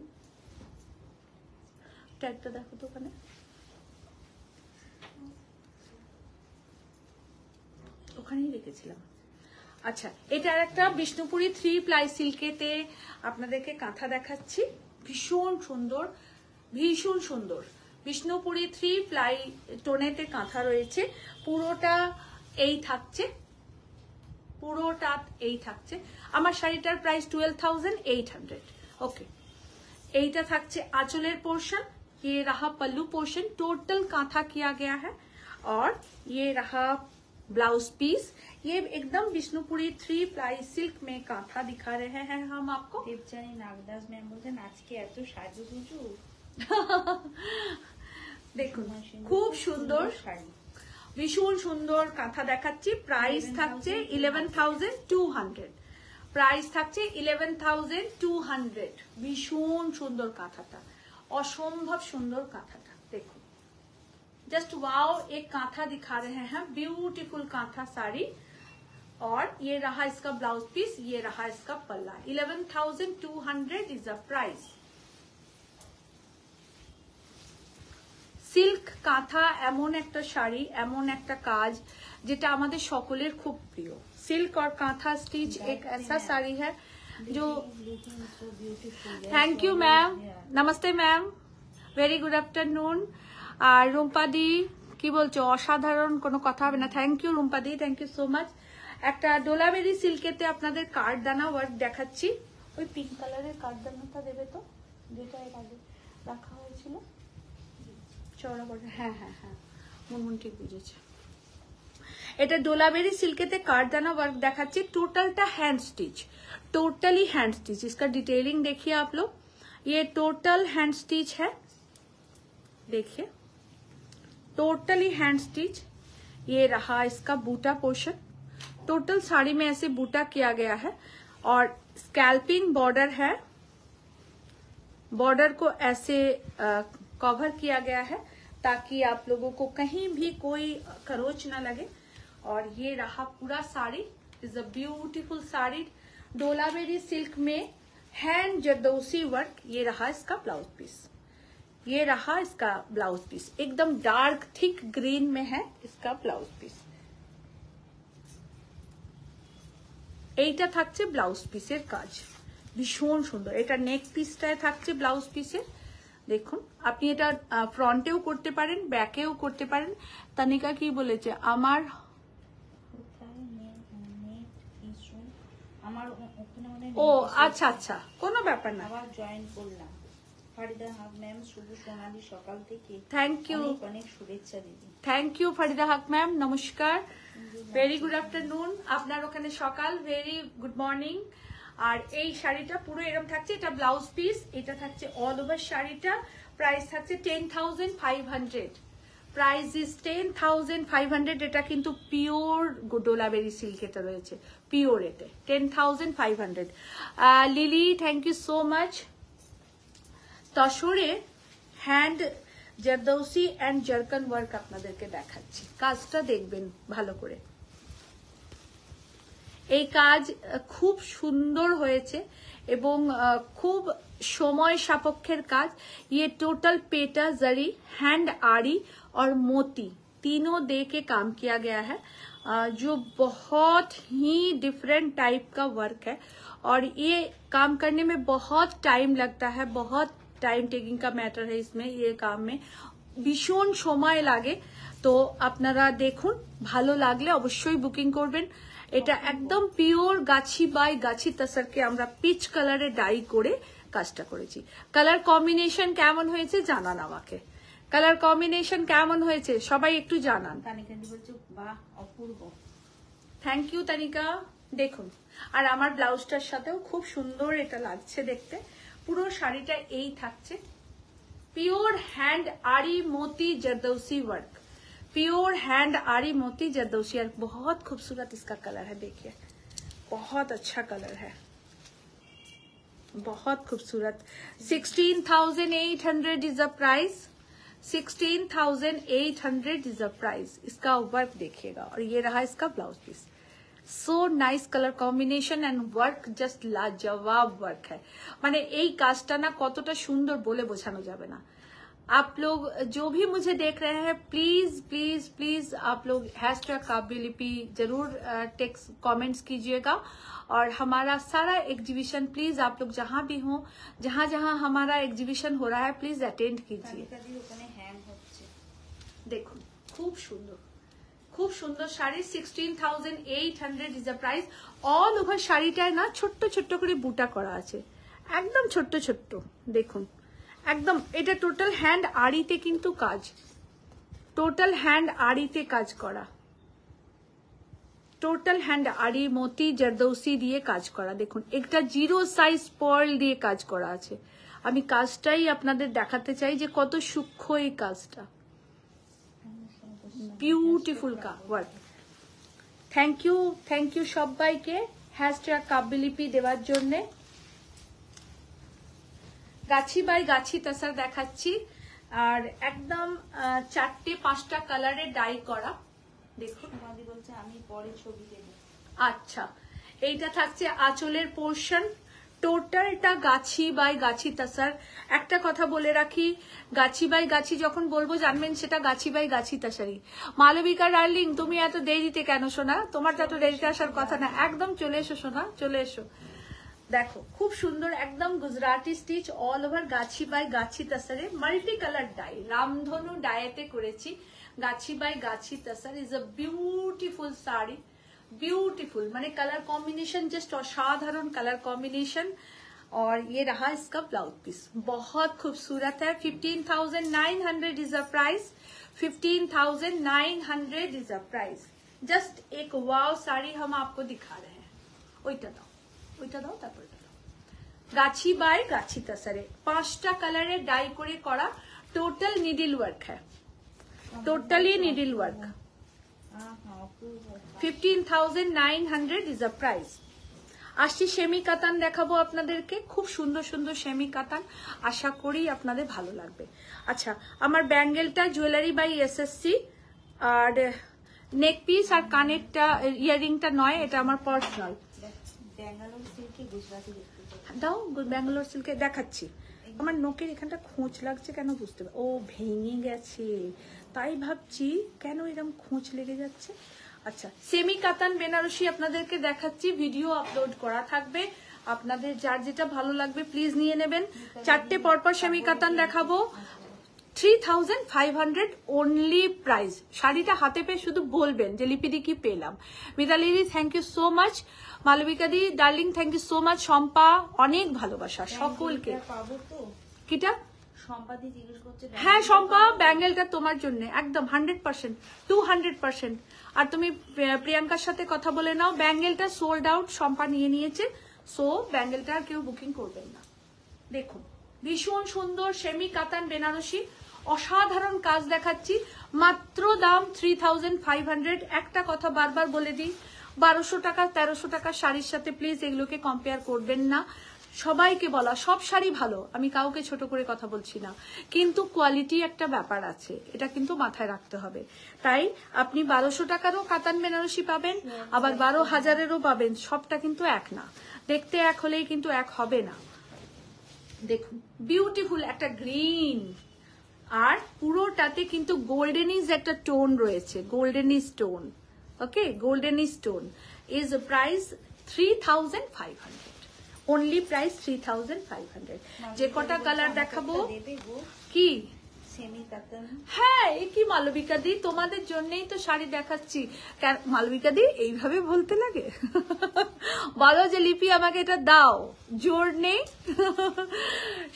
ট্যাগটা দেখো তো ওখানে, ওখানেই রেখেছিলাম। আচ্ছা, এটা একটা বিষ্ণুপুরি 3 প্লাই সিল্কেতে আপনাদেরকে কাঁথা দেখাচ্ছি, ভীষণ সুন্দর, ভীষণ সুন্দর বিষ্ণুপুরি 3 প্লাই টোনেতে কাঁথা রয়েছে, পুরোটা এই থাকছে, পুরোটা এই থাকছে। আমার শাড়িটার প্রাইস 12,800। ওকে, এইটা থাকছে आंचलेर पोर्शन, ये रहा पल्लू पोर्शन, टोटल कांथा किया गया है, और ये रहा ब्लाउज पीस। ये एकदम विष्णुपुरी 3 प्लाई सिल्क में कांथा दिखा रहे हैं हम आपको। দেবজানী নাগদাস ম্যাম বলছেন আজকে এত সাজুগুজু। দেখুন খুব সুন্দর শাড়ি, ভীষণ সুন্দর কাঁথা দেখাচ্ছি। প্রাইস থাকছে 11,200, প্রাইস থাকছে 11,200। ভীষণ সুন্দর কাঁথাটা, অসম্ভব সুন্দর কাঁথাটা, দেখুন जस्ट वाओ। एक कांथा दिखा रहे हैं, ब्यूटीफुल कांथा साड़ी, और ये रहा इसका ब्लाउज पीस, ये रहा इसका पल्ला। 11,200 इज अ प्राइस। সিল্ক কাঁথা এমন একটা শাড়ি, এমন একটা কাজ যেটা আমাদের সকলের খুব প্রিয়। सिल्क और कांथा स्टिच एक ऐसा साड़ी है जो looking so beautiful. Thank you ma'am, नमस्ते मैम, ভেরি গুড আফটারনুন। আর রুম্পাদি কি বলছো? অসাধারণ, কোনো কথা হবে না। থ্যাংক ইউ রুম্পাদি, থ্যাংক ইউ সো মাচ। একটা ডোলাবেরি সিল্কেতে আপনাদের কার্ডদানা ওয়ার্ক দেখাচ্ছি। ওই পিঙ্ক কালারের কার্ডদানাটা দেবে তো, যেটা এর আগে রাখা হয়েছিল চওড়া করে। হ্যাঁ হ্যাঁ হ্যাঁ, মুনমুন ঠিক বুঝেছে। এটা ডোলাবেরি सिल्केते কার্ডদানা वर्क দেখাচ্ছি। टोटलটা hand stitch, totally hand stitch. इसका डिटेलिंग देखिए आप लोग, ये टोटल हैंड स्टिच है, देखिए टोटली हैंड स्टिच। ये रहा इसका बूटा पोर्शन, टोटल साड़ी में ऐसे बूटा किया गया है और स्कैल्पिंग बॉर्डर है। बॉर्डर को ऐसे कवर किया गया है ताकि आप लोगों को कहीं भी कोई खरोच ना लगे। और ये रहा पूरा sari, is a beautiful sari डोलावेरी सिल्क में हैंड जरदोसी वर्क। ये रहा इसका ब्लाउज पीस, ये रहा इसका ब्लाउज पीस, एकदम डार्क थिक ग्रीन में है इसका ब्लाउज पीस। এইটা থাকছে ব্লাউজ পিসের কাজ, ভীষণ সুন্দর। এটা নেক পিসটায় থাকছে ব্লাউজ পিসের। দেখুন, আপনি এটা ফ্রন্টেও করতে পারেন, ব্যাকেও করতে পারেন। তানিকা কি বলেছে? আমার ও আচ্ছা আচ্ছা, কোনো ব্যাপার না। আবার জয়েন করলাম। ফারিদা হক ম্যাম, শুভ সোনালী সকাল থেকে থ্যাংক ইউ, অনেক অনেক শুভেচ্ছা দিদি। Thank you Farida Haque ma'am, নমস্কার, ভেরি গুড আফটারনুন। আপনার ওখানে সকাল, ভেরি গুড মর্নিং। আর এই শাড়িটা পুরো এরকম থাকছে, এটা ব্লাউজ পিস, এটা থাকছে অল ওভার শাড়িটা। প্রাইস থাকছে 10,500, প্রাইস ইজ 10,500। এটা কিন্তু পিওর ডোলাবেরি সিল্ক এটা রয়েছে, পিওর। এতে 10,500। Lily thank you so much. তসরে হ্যান্ড জারদৌসি এন্ড জারকান ওয়ার্ক আপনাদেরকে দেখাচ্ছি, কাজটা দেখবেন ভালো করে। এই কাজ খুব সুন্দর হয়েছে এবং খুব সময় সাপেক্ষের কাজ। ये टोटल पेटा जरी हैंड आरी और मोती तीनों दे के काम किया गया है, जो बहुत ही डिफरेंट टाइप का वर्क है। और ये काम करने में बहुत टाइम लगता है, बहुत टाइम टेकिंग का मैटर है इसमें। ये काम में ভীষণ সময় লাগে। তো আপনারা দেখুন, ভালো লাগলে অবশ্যই বুকিং করবেন। এটা একদম পিওর গাছি বাই গাছি তাসারকে আমরা পিচ কালারে ডাই করে কাজটা করেছি। কালার কম্বিনেশন কেমন হয়েছে জানান আমাকে, কালার কম্বিনেশন কেমন হয়েছে সবাই একটু জানান। তানিকা দি বলছে বাহ অপূর্ব। Thank you Tanika. দেখুন, আর আমার ব্লাউজটার সাথেও খুব সুন্দর এটা লাগছে দেখতে। পুরো শাড়িটা এই থাকছে, प्योर हैंड आरी मोती जरदौसी वर्क, प्योर हैंड आरी मोती जरदौसी वर्क। बहुत खूबसूरत इसका कलर है, देखिए बहुत अच्छा कलर है, बहुत खूबसूरत। 16,800 is the price, 16,800 is the price. इसका वर्क देखिएगा। और ये रहा इसका blouse piece. So nice colour combination and work, just लाजवाब वर्क है। माने এই কাজটা না কতটা সুন্দর বলে বোঝানো যাবে না। आप लोग जो भी मुझे देख रहे हैं, प्लीज प्लीज प्लीज आप लोग हैशटैग काव्यलिपि जरूर टेक्स्ट कमेंट्स कीजिएगा। और हमारा सारा एग्जीबिशन प्लीज आप लोग जहां भी हो, जहां जहां हमारा एग्जीबिशन हो रहा है, प्लीज अटेंड कीजिए। देखो खूब सुंदर, খুব সুন্দর শাড়ি। 16,800 is the price. All over শাড়িটায় না ছোট্ট ছোট্ট করে বুটা করা আছে, একদম ছোট্ট ছোট্ট। দেখুন একদম, এটা টোটাল হ্যান্ড আড়িতে কিন্তু কাজ, টোটাল হ্যান্ড আড়িতে কাজ করা, টোটাল হ্যান্ড আড়ি মোতি জরদৌসি দিয়ে কাজ করা। দেখুন একটা 0 সাইজ পার্ল দিয়ে কাজ করা আছে। আমি কাজটাই আপনাদের দেখাতে চাই যে কত সূক্ষ্ম এই কাজটা। Beautiful work. থ্যাংক ইউ সবাইকে হ্যাশট্যাগ কাব্যলিপি দেওয়ার জন্য। গাছি বাই গাছি তাসার দেখাচ্ছি, আর একদম 4-5টা কালারে ডাই করা। দেখুন বলছে আমি পরে ছবি দেব। আচ্ছা, এইটা থাকছে আঁচলের পোর্শন, টোটালটা গাছি বাই গাছি তাসার। একটা কথা বলে রাখি, গাছি বাই গাছি যখন বলবো জানবেন সেটা গাছি বাই গাছি তাসারই। মালবিকা ডার্লিং, তুমি এত দেরিতে কেন সোনা? তোমার তো এত দেরিতে আসার কথা না, একদম চলে এসো সোনা, চলে এসো। দেখো খুব সুন্দর একদম গুজরাটি স্টিচ অল ওভার গাছি বাই গাছি তাসারে মাল্টি কালার ডাই রামধনু ডায়েতে করেছি গাছি বাই গাছি tussar is a beautiful sari beautiful माने कलर कॉम्बिनेशन जस्ट असाधारण कलर कॉम्बिनेशन और ये रहा इसका ब्लाउज पीस बहुत खूबसूरत है 15,900 is a price 15,900 is a price just एक वाव साड़ी हम आपको दिखा रहे हैं ওইটা দাও তারপর গাছি বাই গাছি তাসারে 5টা কালারে ডাই করে করা টোটাল নিডল ওয়ার্ক है totally needle work 15,900 is a price আসছি সেমি কাতান দেখাবো আপনাদেরকে খুব সুন্দর সুন্দর সেমি কাতান আশা করি আপনাদের ভালো লাগবে আচ্ছা আমার ব্যাঙ্গেলটা জুয়েলারি বাই এসএসসি আর নেক পিস আর কানেরটা ইয়ারিংটা নয় এটা আমার পার্সোনাল ব্যাঙ্গালোর সিল্কে গুজরাটি দেখতে দাও ব্যাঙ্গালোর সিল্কে দেখাচ্ছি আমার নোকের এখানটা খোঁচ লাগছে কেন বুঝতে পার ও ভেঙে গেছে তাই ভাবছি কেন এরকম খোঁচ লেগে যাচ্ছে আচ্ছা সেমি কাতান বেনারসি আপনাদেরকে দেখাচ্ছি ভিডিও আপলোড করা থাকবে আপনাদের যার যেটা ভালো লাগবে প্লিজ নিয়ে নেবেন চারটে পরপর সেমি কাতান দেখাবো 3,500 only প্রাইস শাড়িটা হাতে পেয়ে শুধু বলবেন যে লিপিদি কি পেলাম মিতালিদি thank you so much Malabika di darling thank you so much Shampa অনেক ভালোবাসা সকলকে পাবো তো কিটা সম্পাদি জিজ্ঞেস করছে হ্যাঁ শম্পা ব্যাঙ্গেলটা তোমার জন্য একদম 100% 200% আর তুমি প্রিয়াঙ্কার সাথে কথা বলে নাও ব্যাঙ্গেলটা সোল্ড আউট শম্পা নিয়ে নিয়েছে সো ব্যাঙ্গেলটা আর কেউ বুকিং করবেন না দেখুন ভীষণ সুন্দর সেমি কাতান বেনারসি অসাধারণ কাজ দেখাচ্ছি মাত্র দাম 3,500 একটা কথা বারবার বলে দিই 1200 টাকা 1300 টাকা শাড়ির সাথে প্লিজ এগুলোকে কম্পেয়ার করবেন না সবাইকে বলা সব শাড়ি ভালো আমি কাউকে ছোট করে কথা বলছি না কিন্তু কোয়ালিটি একটা ব্যাপার আছে এটা কিন্তু মাথায় রাখতে হবে তাই আপনি 1200 টাকারও কাতান বেনারসি পাবেন আবার 12,000-এরও পাবেন সবটা কিন্তু এক না দেখতে এক হলেই কিন্তু এক হবে না দেখুন বিউটিফুল একটা গ্রিন আর পুরোটাতে কিন্তু গোল্ডেনিজ একটা টোন রয়েছে goldenish tone okay goldenish tone is price 3,500 only price 3,500 যে কটা কালার দেখাবো কি সেমি কাতান হ্যাঁ এই কি মালবিকা দি তোমাদের জন্যই তো শাড়ি দেখাচ্ছি মালবিকা দি এইভাবে বলতে লাগে বলো যে লিপি আমাকে এটা দাও জোর নেই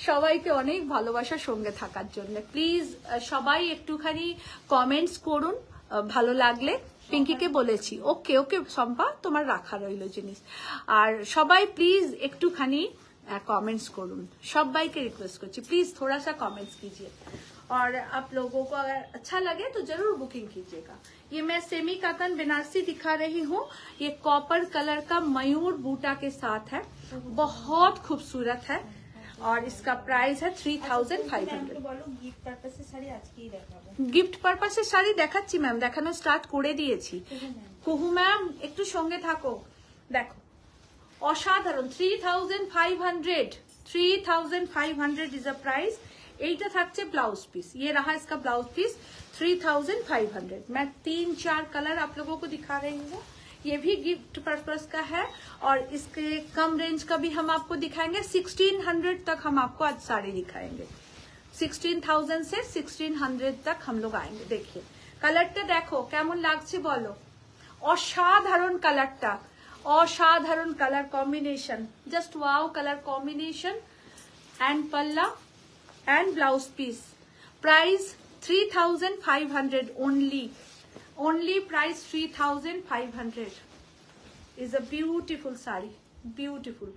সবাইকে অনেক ভালোবাসার সঙ্গে থাকার জন্য প্লিজ সবাই একটুখানি কমেন্টস করুন ভালো লাগলে পিঙ্কিকে বলেছি ওকে ওকে সম্পা তোমার রাখা রইল জিনিস আর সবাই প্লিজ একটুখানি कमेंट्स करूँ सबाई के रिक्वेस्ट करছি प्लीज थोड़ा सा कमेंट्स कीजिए और आप लोगों को अगर अच्छा लगे तो जरूर बुकिंग कीजिएगा ये मैं सेमी कातन बनारसी दिखा रही हूँ ये कॉपर कलर का मयूर बूटा के साथ है बहुत खूबसूरत है और इसका प्राइस है 3,500 गिफ्ट पर्पस से শাড়ি দেখাচ্ছি ম্যাম দেখানো স্টার্ট করে দিয়েছি কুহু ম্যাম একটু সঙ্গে থাকো দেখো অসাধারণ 3,500 इज अ प्राइस এইটা থাকছে ब्लाउज पीस ये रहा इसका ब्लाउज पीस 3,500 मैं 3-4 कलर आप लोगों को दिखा रही हूँ ये भी गिफ्ट पर्पस का है और इसके कम रेंज का भी हम आपको दिखाएंगे 1,600 तक हम आपको आज साड़ी दिखाएंगे 16,000 से 1,600 तक हम लोग आएंगे देखिए कलरটা देखो কেমন লাগছে বলো অসাধারণ কালারটা असाधारण colour combination just wow colour combination and पल्ला and blouse piece price 3,500 only price 3,500 is a beautiful sari beautiful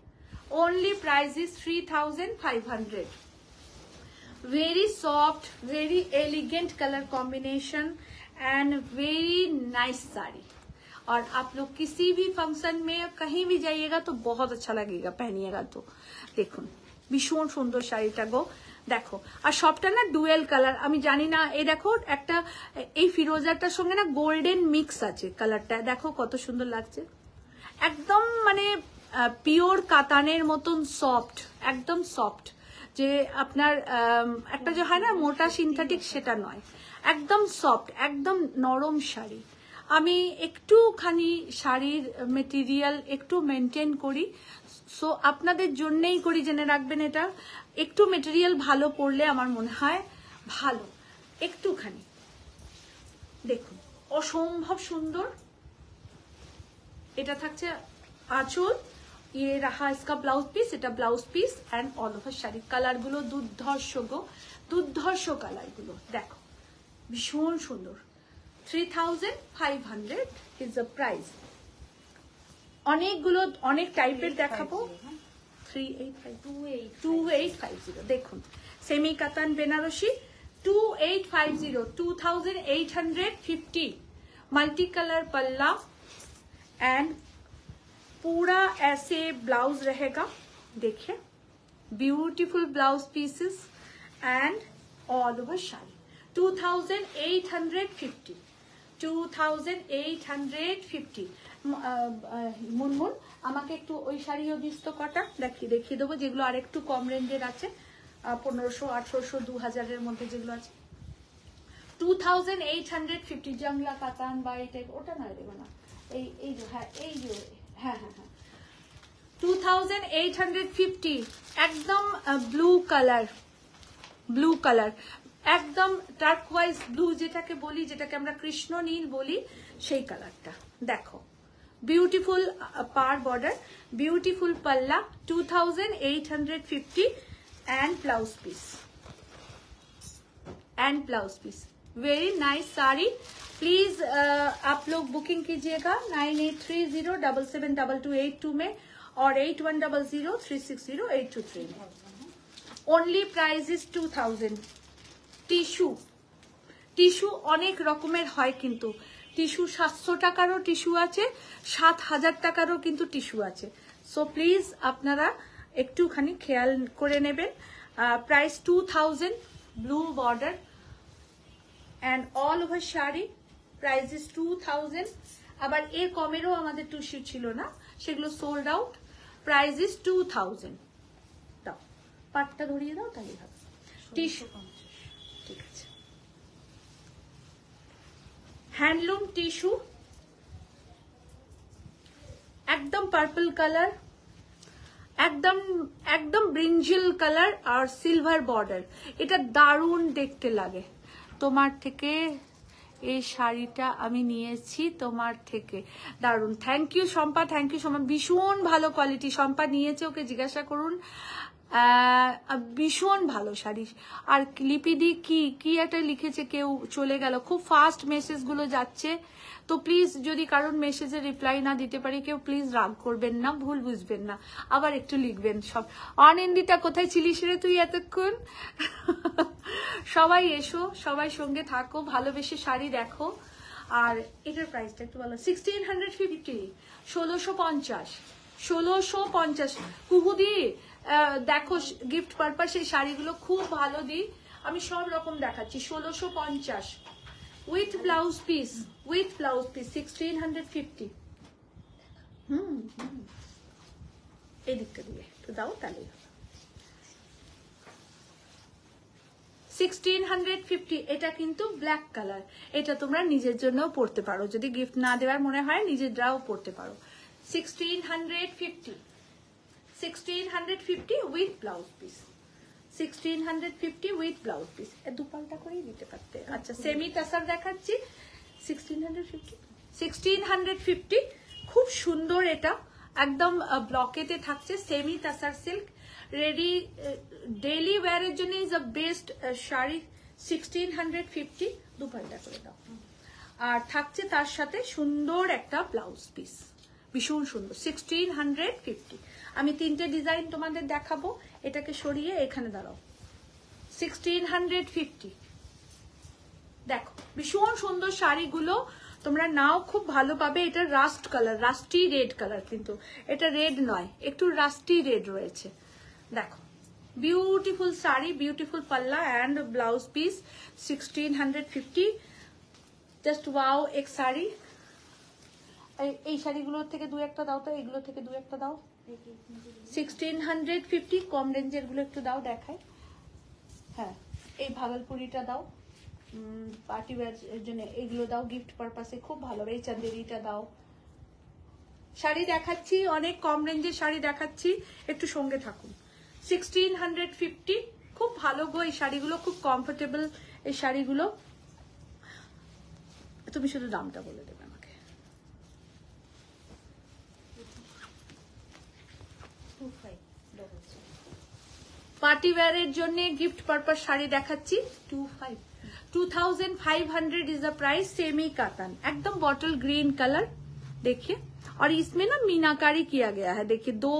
only price is 3,500 very soft very elegant colour combination and very nice sari और आप लोग किसी भी फंक्शन में कहीं भी जाइएगा तो बहुत अच्छा लगेगा पहनिएगा तो देखो भीषण सुंदर শাড়িটা গো দেখো আর সবটা না ডুয়েল কালার আমি জানি না এই দেখো একটা এই ফিরোজাটার সঙ্গে না গোল্ডেন মিক্স আছে কালারটা দেখো কত সুন্দর লাগছে একদম মানে পিওর কাতানের মতন সফট একদম সফট যে আপনার একটা যে হয় না মোটা সিনথেটিক সেটা নয় একদম সফট একদম নরম শাড়ি আমি একটুখানি শাড়ির মেটেরিয়াল একটু মেনটেন করি, সো আপনাদের জন্যই করি, জেনে রাখবেন। এটা একটু মেটেরিয়াল ভালো পড়লে আমার মনে হয় ভালো। একটুখানি দেখুন, অসম্ভব সুন্দর। এটা থাকছে আঁচল, ये रहा इसका ब्लाउज पीस, এটা blouse piece and all over sari. Colour গুলো দুর্ধর্ষ গো, দুর্ধর্ষ কালার গুলো দেখো, ভীষণ সুন্দর। 3500 ইজ দ্য প্রাইস। অনেকগুলো অনেক টাইপের দেখাবো। 2850 দেখুন, semi katan Banarasi 2850, 2850। Multi colour palla and पूरा ऐसे ब्लाउज रहेगा, देखिए beautiful blouse pieces and all over sari. 2850, 2850। Munmun আমাকে একটু ওই শাড়িও দিস তো কটা, দেখিয়ে দেবো যেগুলো আর একটু কম রেঞ্জের আছে, 1500, 1800, 2000-এর মধ্যে যেগুলো আছে। 2850 জংলা কাতান বা এই টাইপ, ওটা না দেবো না, এই যে হ্যাঁ, এই যে হ্যাঁ হ্যাঁ হ্যাঁ 2850। একদম ব্লু কালার, ব্লু কালার, একদম টার্কওয়াইজ ব্লু যেটাকে বলি, যেটাকে আমরা কৃষ্ণ নীল বলি, সেই কালারটা দেখো। বিউটিফুল পার বর্ডার, বিউটিফুল পাল্লা, 2850 and blouse piece, and blouse piece. Very nice sari. Please आप लोग बुकिंग कीजिएगा 9830772282 में और 8100360823 में। Only price is 2000। Tissue, tissue অনেক রকমের হয়, কিন্তু টিস্যু 700 টাকারও টিস্যু আছে, 7000 টাকারও কিন্তু টিস্যু আছে। সো প্লিজ আপনারা একটুখানি খেয়াল করে নেবেন। Price 2000, blue border and all over sari, price is 2000। আবার এর কমেরও আমাদের টিস্যু ছিল না, সেগুলো সোল্ড আউট। Price is 2000। দাও পাটটা ধরিয়ে দাও, তাহলে হবে। টিস্যু ঠিক আছে, হ্যান্ডলুম টিস্যু, একদম পার্পল কালার, একদম একদম ব্রিঞ্জিল কালার আর সিলভার বর্ডার। এটা দারুণ দেখতে লাগে। তোমার থেকে এই শাড়িটা আমি নিয়েছি, তোমার থেকে, দারুণ। Thank you Shampa, thank you Shampa, ভীষণ ভালো কোয়ালিটি। শম্পা নিয়েছে, ওকে জিজ্ঞাসা করুন, ভীষণ ভালো শাড়ি। আর লিপিদি কি একটা লিখেছে, কেউ চলে গেল, খুব ফাস্ট মেসেজ গুলো যাচ্ছে, তো প্লিজ যদি কারণ মেসেজে রিপ্লাই না দিতে পারি কেউ প্লিজ রাগ করবেন না, ভুল বুঝবেন না, আবার একটু লিখবেন সব। অনিন্দিতা কোথায় ছিলিস রে তুই এতক্ষণ? সবাই এসো, সবাই সঙ্গে থাকো, ভালোবেসে শাড়ি দেখো। আর এটার প্রাইসটা একটু বলো। 1650, 1650, 1650। কুহুদি দেখো, গিফট পারপাস এই শাড়িগুলো খুব ভালো দিই, আমি সব রকম দেখাচ্ছি। 1650 with blouse piece, with blouse piece 1650। এই দিকটা দিয়ে একটু দাও, তাহলে 1650। এটা কিন্তু ব্ল্যাক কালার, এটা তোমরা নিজের জন্য পরতে পারো, যদি গিফট না দেওয়ার মনে হয় নিজেরাও পরতে পারো। 1650, 1650 with blouse piece, 1650 with blouse piece. দুপাল্টা করেই দিতে পারতে। আচ্ছা, সেমি টাসার দেখাচ্ছি। 1650 খুব সুন্দর। এটা একদম ব্লকেতে থাকছে, semi tussar silk, ready daily ওয়্যারের জন্য ইজ আ বেস্ট শাড়ি। 1650 দুপাল্টা করে দাও। আর থাকছে তার সাথে সুন্দর একটা ব্লাউজ পিস, ভীষণ সুন্দর। 1650। আমি তিনটে ডিজাইন তোমাদের দেখাবো, এটাকে সরিয়ে এখানে দাঁড়াও। 1650 দেখো, ভীষণ সুন্দর শাড়িগুলো তোমরা নাও, খুব ভালো পাবে। এটা rust colour, rusty red colour, কিন্তু এটা রেড নয়, একটু রাস্টি রেড রয়েছে। দেখো, বিউটিফুল শাড়ি, বিউটিফুল পাল্লা and blouse piece. 1650 just wow এক শাড়ি। এই শাড়িগুলোর থেকে দু একটা দাও তো, এগুলো থেকে দু একটা দাও। 1650 কম রেঞ্জের গুলো একটু দাও, দেখায়। হ্যাঁ, এই ভাগলপুরিটা দাও, পার্টি ওয়্যার এর জন্য এগুলো দাও, গিফট পারপাসে খুব ভালো হবে। এই চাঁদেরিটা দাও। শাড়ি দেখাচ্ছি, অনেক কম রেঞ্জের শাড়ি দেখাচ্ছি, একটু সঙ্গে থাকুন। 1650, খুব ভালো গো এই শাড়িগুলো, খুব কমফোর্টেবল এই শাড়িগুলো। তুমি শুধু দামটা বলে দেবে আমাকে। 25 পার্টি ওয়্যারের জন্য গিফট পারপাস শাড়ি দেখাচ্ছি। 2500 is the price. Semi cotton, एकदम बॉटल ग्रीन कलर, देखिए। और इसमें ना मीनाकारी किया गया है, देखिए दो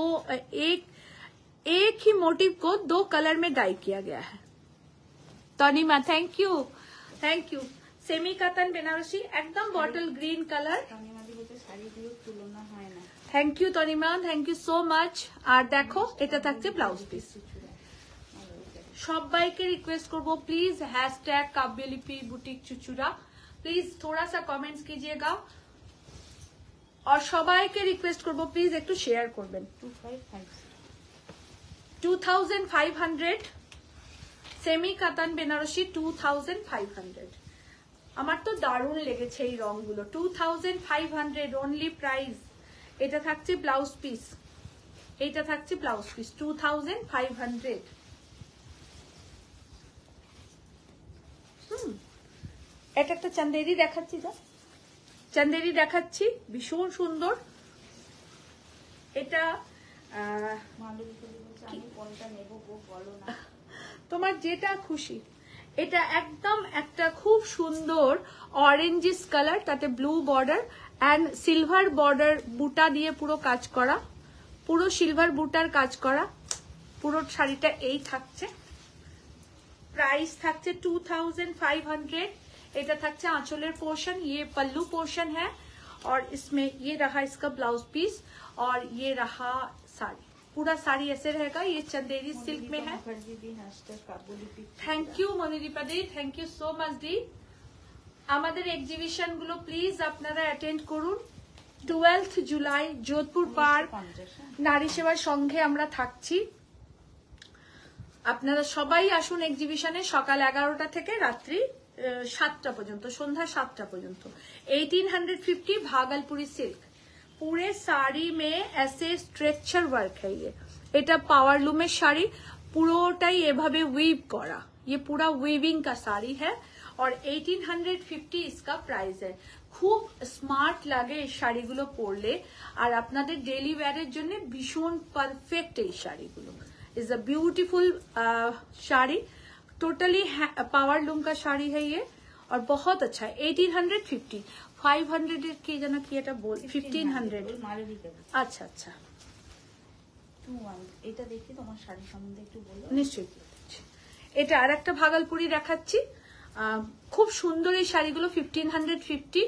एक ही मोटिव को 2 कलर में डाई किया गया है। Tanima thank you, thank you. Semi cotton Banarasi, एकदम बॉटल ग्रीन कलर। শাড়িগুলোর তুলনা হয় না। Thank you Tanima, thank you so much. আর দেখো এটা থাকছে ব্লাউজ পিস। সবাইকে রিকোয়েস্ট করব please hashtag Kavyalipi boutique Chuchura, please थोड़ा सा कमेंट्स कीजिएगा। और সবাইকে রিকোয়েস্ট করব প্লিজ একটু শেয়ার করবেন। 2500 সেমি কাতান বেনারসি 2500। আমার তো দারুণ লেগেছে এই রংগুলো। 2500 অনলি প্রাইস। এটা থাকছে ব্লাউজ পিস, এটা থাকছে ব্লাউজ পিস 2500। এটা একটা চান্দেরি দেখাচ্ছি, যা চান্দেরি দেখাচ্ছি, ভীষণ সুন্দর। এটা তোমার যেটা খুশি। এটা একদম একটা খুব সুন্দর অরেঞ্জিস কালার, তাতে blue border and silver border বুটা দিয়ে পুরো কাজ করা, পুরো সিলভার বুটার কাজ করা। পুরো শাড়িটা এই থাকছে। प्राइस থাকছে 2500। এটা থাকছে आंचलेर पोर्शन, ये पल्लू पोर्शन है और इसमें ये रहा इसका ब्लाउज पीस और ये रहा साड़ी। पूरा साड़ी ऐसे रहेगा। ये चंदेरी सिल्क में है। Thank you Manidipa di, thank you so much di. আমাদের এক্সিবিশন গুলো প্লিজ আপনারা অ্যাটেন্ড করুন। 12 জুলাই যোধপুর পার্ক নারী সেবা সংঘে আমরা থাকছি। আপনারা সবাই আসুন এক্সিবিশনে, সকাল 11টা থেকে রাত্রি 7টা পর্যন্ত, সন্ধ্যা 7টা পর্যন্ত। 1850 भागलपुरी सिल्क, पूरे साड़ी में ऐसे स्ट्रेचर वर्क है। এটা पावर लूमेर শাড়ি, পুরোটাই এভাবে উইভ করা। ये पूरा वीविंग का साड़ी है और 1850 इसका प्राइस है। খুব স্মার্ট লাগে এই শাড়িগুলো পরলে, আর আপনাদের ডেইলি ওয়্যারের জন্য ভীষণ পারফেক্ট এই শাড়িগুলো। Is a beautiful sari, totally power loom का साड़ी है ये और बहुत अच्छा है। 1850, 500 की जना की এটা বল 1500। আচ্ছা আচ্ছা, এটা দেখি তোমার শাড়ি সম্বন্ধে একটু বলো। নিশ্চয়ই। এটা আরেকটা ভাগলপুরি দেখাচ্ছি, খুব সুন্দর এই শাড়িগুলো। 1550।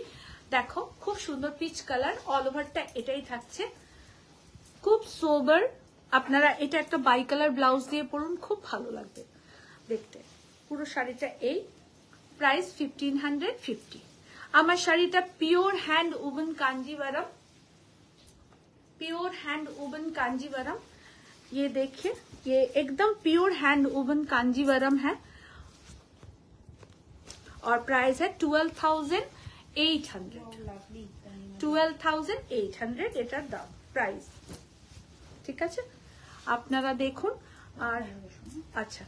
দেখো খুব সুন্দর পিচ কালার, অল ওভারটা এটাই থাকছে, খুব সোবার। আপনারা এটা একটা বাই কালার ব্লাউজ দিয়ে পরুন, খুব ভালো লাগবে দেখতে। পুরো শাড়িটা এই প্রাইস 1550। আমার শাড়িটা pure hand woven Kanjeevaram, pure hand woven Kanjeevaram. ये देखिए, ये एकदम प्योर हैंड वुवन कांजीवरम है और प्राइस है 12,800। 12,800 এটার দাম, প্রাইস। ঠিক আছে, আপনারা দেখুন। আর আচ্ছা,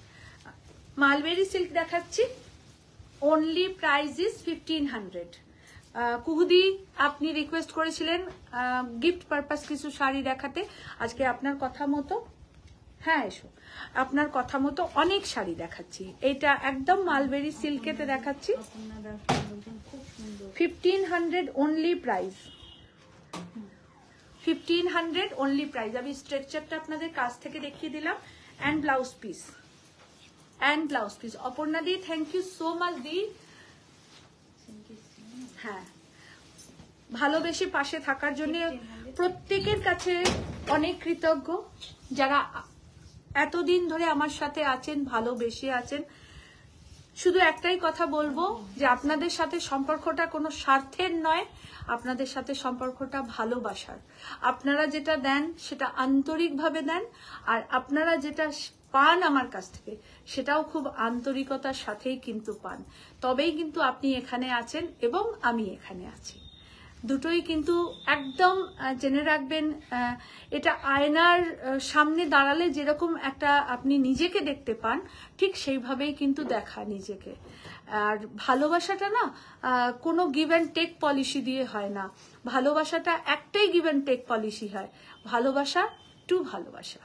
মালবেরি সিল্ক দেখাচ্ছি, অনলি প্রাইস ইজ 1500। কুহুদি আপনি রিকোয়েস্ট করেছিলেন গিফট পারপাস কিছু শাড়ি দেখাতে, আজকে আপনার কথা মতো, হ্যাঁ এসো, আপনার কথা মতো অনেক শাড়ি দেখাচ্ছি। এটা একদম মালবেরি সিল্কেতে দেখাচ্ছি, 1500 অনলি প্রাইস, 1500 অনলি প্রাইস। আমি স্ট্রাকচারটা আপনাদের কাছ থেকে দেখিয়ে দিলাম। And blouse piece, and blouse piece. Aparna di thank you so much di. হ্যাঁ, ভালোবেসে পাশে থাকার জন্য প্রত্যেকের কাছে অনেক কৃতজ্ঞ, যারা এতদিন ধরে আমার সাথে আছেন, ভালোবেসে আছেন। শুধু একটাই কথা বলবো যে আপনাদের সাথে সম্পর্কটা কোনো স্বার্থের নয়, আপনাদের সাথে সম্পর্কটা ভালোবাসার। আপনারা যেটা দেন সেটা আন্তরিকভাবে দেন, আর আপনারা যেটা পান আমার কাছ থেকে সেটাও খুব আন্তরিকতার সাথেই কিন্তু পান, তবেই কিন্তু আপনি এখানে আছেন এবং আমি এখানে আছি। দুটোই কিন্তু একদম জেনে রাখবেন, এটা আয়নার সামনে দাঁড়ালে যেরকম একটা আপনি নিজেকে দেখতে পান, ঠিক সেইভাবেই কিন্তু দেখা নিজেকে। আর ভালোবাসাটা না কোনো গিভ অ্যান্ড টেক পলিসি দিয়ে হয় না, ভালোবাসাটা একটাই গিভ অ্যান্ড টেক পলিসি হয়, ভালোবাসা টু ভালোবাসা।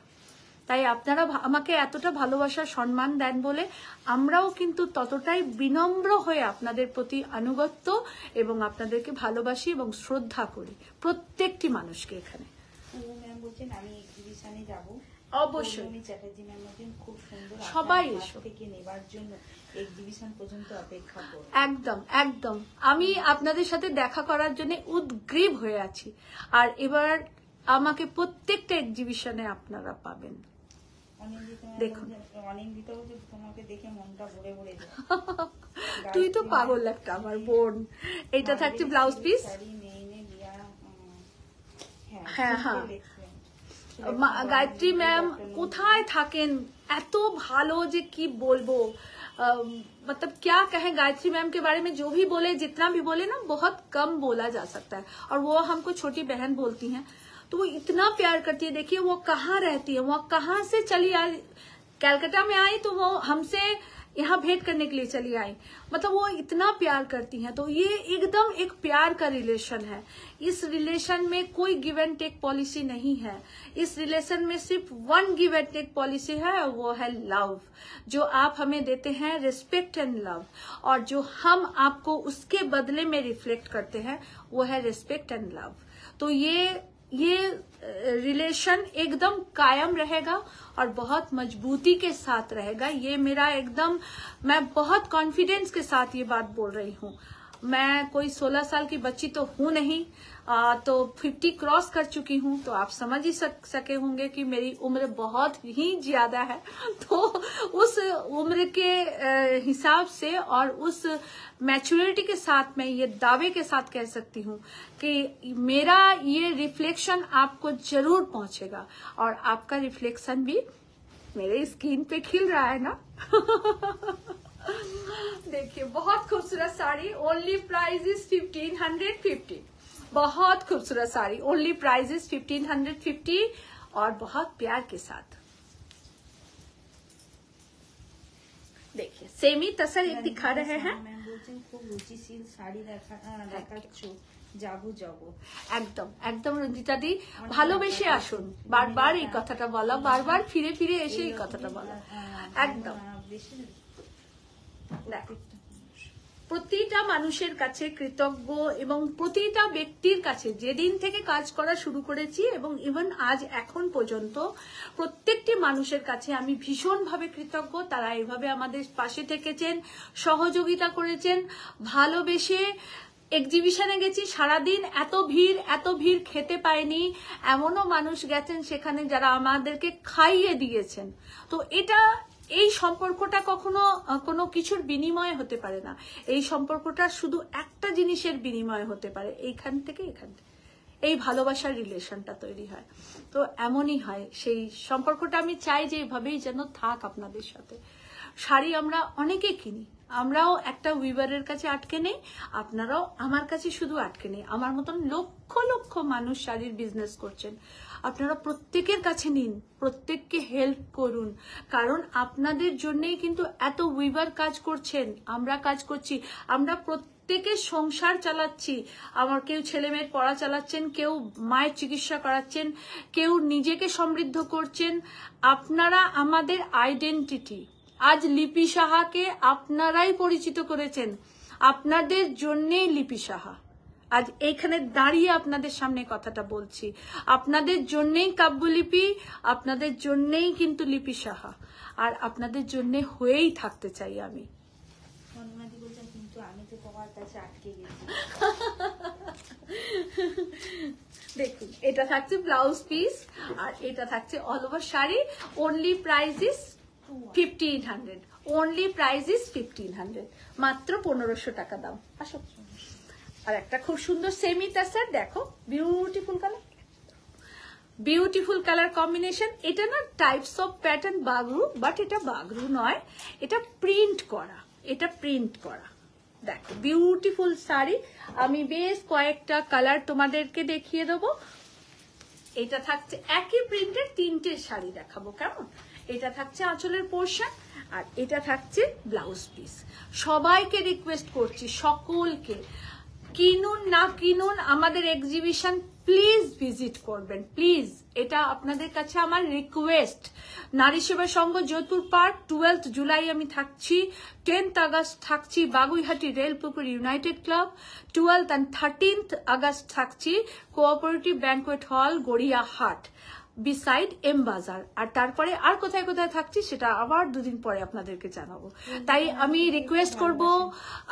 তাই আপনারা আমাকে এতটা ভালোবাসার সম্মান দেন বলে আমরাও কিন্তু ততটাই বিনম্র হয়ে আপনাদের প্রতি আনুগত্য এবং আপনাদেরকে ভালোবাসি এবং শ্রদ্ধা করি, প্রত্যেকটি মানুষকে। এখানে ম্যাম বলছেন আমি এক্সিবিশনে যাব, অবশ্যই আমি চ্যাটার্জি ম্যাম বলছেন খুব সুন্দর, সবাই আপনার এসো, হাত থেকে নেবার জন্য এক্সিবিশন পর্যন্ত অপেক্ষা করব। একদম একদম আমি আপনাদের সাথে দেখা করার জন্য উদগ্রীব হয়ে আছি। আর এবার আমাকে প্রত্যেকটা এক্সিবিশনে আপনারা পাবেন। দেখুন অনিন্দিতা বলছে তোমাকে দেখে মনটা ভরে ভরে যায়। তুই তো পাগল একটা আমার বোন। এইটা থাকছে ব্লাউজ পিস। হ্যাঁ হ্যাঁ, গাयत्री मैम কোথায় থাকেন, এত ভালো যে কি বলবো, मतलब क्या कहें, गायत्री मैम के बारे में जो भी बोले, जितना भी बोले ना बहुत कम बोला जा सकता है। और वो हमको छोटी बहन बोलती हैं, तो वो इतना प्यार करती है। देखिए वो कहाँ रहती है, वो कहाँ से चली आई, कलकत्ता में आई तो वो हमसे यहाँ भेंट करने के लिए चली आई, मतलब वो इतना प्यार करती हैं। तो ये एकदम एक प्यार का रिलेशन है। इस रिलेशन में कोई गिव एंड टेक पॉलिसी नहीं है। इस रिलेशन में सिर्फ one give and take policy है, वो है लव। जो आप हमें देते हैं रिस्पेक्ट एंड लव, और जो हम आपको उसके बदले में रिफ्लेक्ट करते हैं वो है रिस्पेक्ट एंड लव। तो ये रिलेशन एकदम कायम रहेगा और बहुत मजबूती के साथ रहेगा। ये मेरा एकदम, मैं बहुत कॉन्फिडेंस के साथ ये बात बोल रही हूँ। मैं कोई 16 साल की बच्ची तो हूँ नहीं, तो 50 क्रॉस कर चुकी हूँ, तो आप समझ ही सके होंगे कि मेरी उम्र बहुत ही ज्यादा है। तो उस उम्र के हिसाब से और उस मैच्योरिटी के साथ मैं ये दावे के साथ कह सकती हूँ कि मेरा ये रिफ्लेक्शन आपको जरूर पहुंचेगा, और आपका रिफ्लेक्शन भी मेरे स्किन पे खिल रहा है ना। देखिए बहुत खूबसूरत साड़ी, ओनली प्राइस इज 1550। बहुत खूबसूरत साड़ी, ओनली प्राइस इज 1550 और बहुत प्यार के साथ। देखिए सेमी तसर एक दिखा रहे हैं, খুব রুচিশীল শাড়ি দেখাচ্ছ, যাবো যাবো। একদম একদম রঞ্জিতা দি, ভালোবেসে আসুন, বারবার এই কথাটা বলা, বারবার ফিরে ফিরে এসে এই কথাটা বলা। একদম প্রতিটা মানুষের কাছে কৃতজ্ঞ, এবং প্রতিটা ব্যক্তির কাছে যেদিন থেকে কাজ করা শুরু করেছি এবং ইভেন আজ এখন পর্যন্ত প্রত্যেকটি মানুষের কাছে আমি ভীষণভাবে কৃতজ্ঞ। তারা এভাবে আমাদের পাশে থেকেছেন, সহযোগিতা করেছেন, ভালোবেসে। এক্সিবিশনে গেছি, সারাদিন এত ভিড় খেতে পায়নি, এমনও মানুষ গেছেন সেখানে যারা আমাদেরকে খাইয়ে দিয়েছেন। তো এই সম্পর্কটা কখনো কোনো কিছুর বিনিময়ে হতে পারে না, এই সম্পর্কটা শুধু একটা জিনিসের বিনিময়ে হতে পারে, এইখান থেকে এই ভালোবাসার রিলেশনটা তৈরি হয়। তো এমনই হয় সেই সম্পর্কটা, আমি চাই যে এইভাবেই যেন থাক আপনাদের সাথে। শাড়ি আমরা অনেকে কিনি, আমরাও একটা উইভারের কাছে আটকে নেই, আপনারাও আমার কাছে শুধু আটকে নেই। আমার মতন লক্ষ লক্ষ মানুষ শাড়ির বিজনেস করছেন, আপনারা প্রত্যেকের কাছে নিন, প্রত্যেককে হেল্প করুন, কারণ আপনাদের জন্যই কিন্তু এত উইভার কাজ করছেন, আমরা কাজ করছি, আমরা প্রত্যেকের সংসার চালাচ্ছি। আমার কেউ ছেলে মেয়ের পড়া চালাচ্ছেন, কেউ মায়ের চিকিৎসা করাচ্ছেন, কেউ নিজেকে সমৃদ্ধ করছেন। আপনারা আমাদের আইডেন্টিটি। আজ লিপি সাহাকে আপনারাই পরিচিত করেছেন, আপনাদের জন্যেই লিপি সাহা। আজ এইখানে দাঁড়িয়ে আপনাদের সামনে কথাটা বলছি, আপনাদের জন্যেই কাব্যলিপি, আপনাদের জন্যেই কিন্তু লিপি সাহা, আর আপনাদের জন্য হয়েই থাকতে চাই আমি। কিন্তু আমি তো তোমার কাছে আটকে গেছি। দেখুন এটা থাকছে ব্লাউজ পিস, আর এটা থাকছে all over sari. Only price is 1500, only price is 1500, মাত্র 1500 টাকা দাম। আসো, আর একটা খুব সুন্দর সেমি তাসার দেখো, beautiful colour, beautiful colour combination. এটা না types of pattern Bagru, but এটা বাগরু নয়, এটা প্রিন্ট করা, এটা প্রিন্ট করা। দেখো বিউটিফুল শাড়ি। আমি বেশ কয়েকটা কালার তোমাদেরকে দেখিয়ে দেবো। এটা থাকছে একই প্রিন্টের 3টে শাড়ি দেখাবো, কেমন? এটা থাকছে আঁচলের পোর্শন, আর এটা থাকছে ব্লাউজ পিস। সবাইকে রিকোয়েস্ট করছি, সকলকে, কিনুন না কিনুন আমাদের এক্সিবিশন প্লিজ ভিজিট করবেন, প্লিজ। এটা আপনাদের কাছে আমার রিকোয়েস্ট। নারী সেবা সংঘ যোধপুর পার্ক 12 জুলাই আমি থাকছি, 10th আগস্ট থাকছি Baguiati Railpukur united club, 12th and 13th August থাকছি cooperative banquet hall Gariahat beside M বাজার। আর তারপরে আর কোথায় কোথায় থাকছি সেটা আবার 2 দিন পরে আপনাদেরকে জানাবো। তাই আমি রিকোয়েস্ট করব,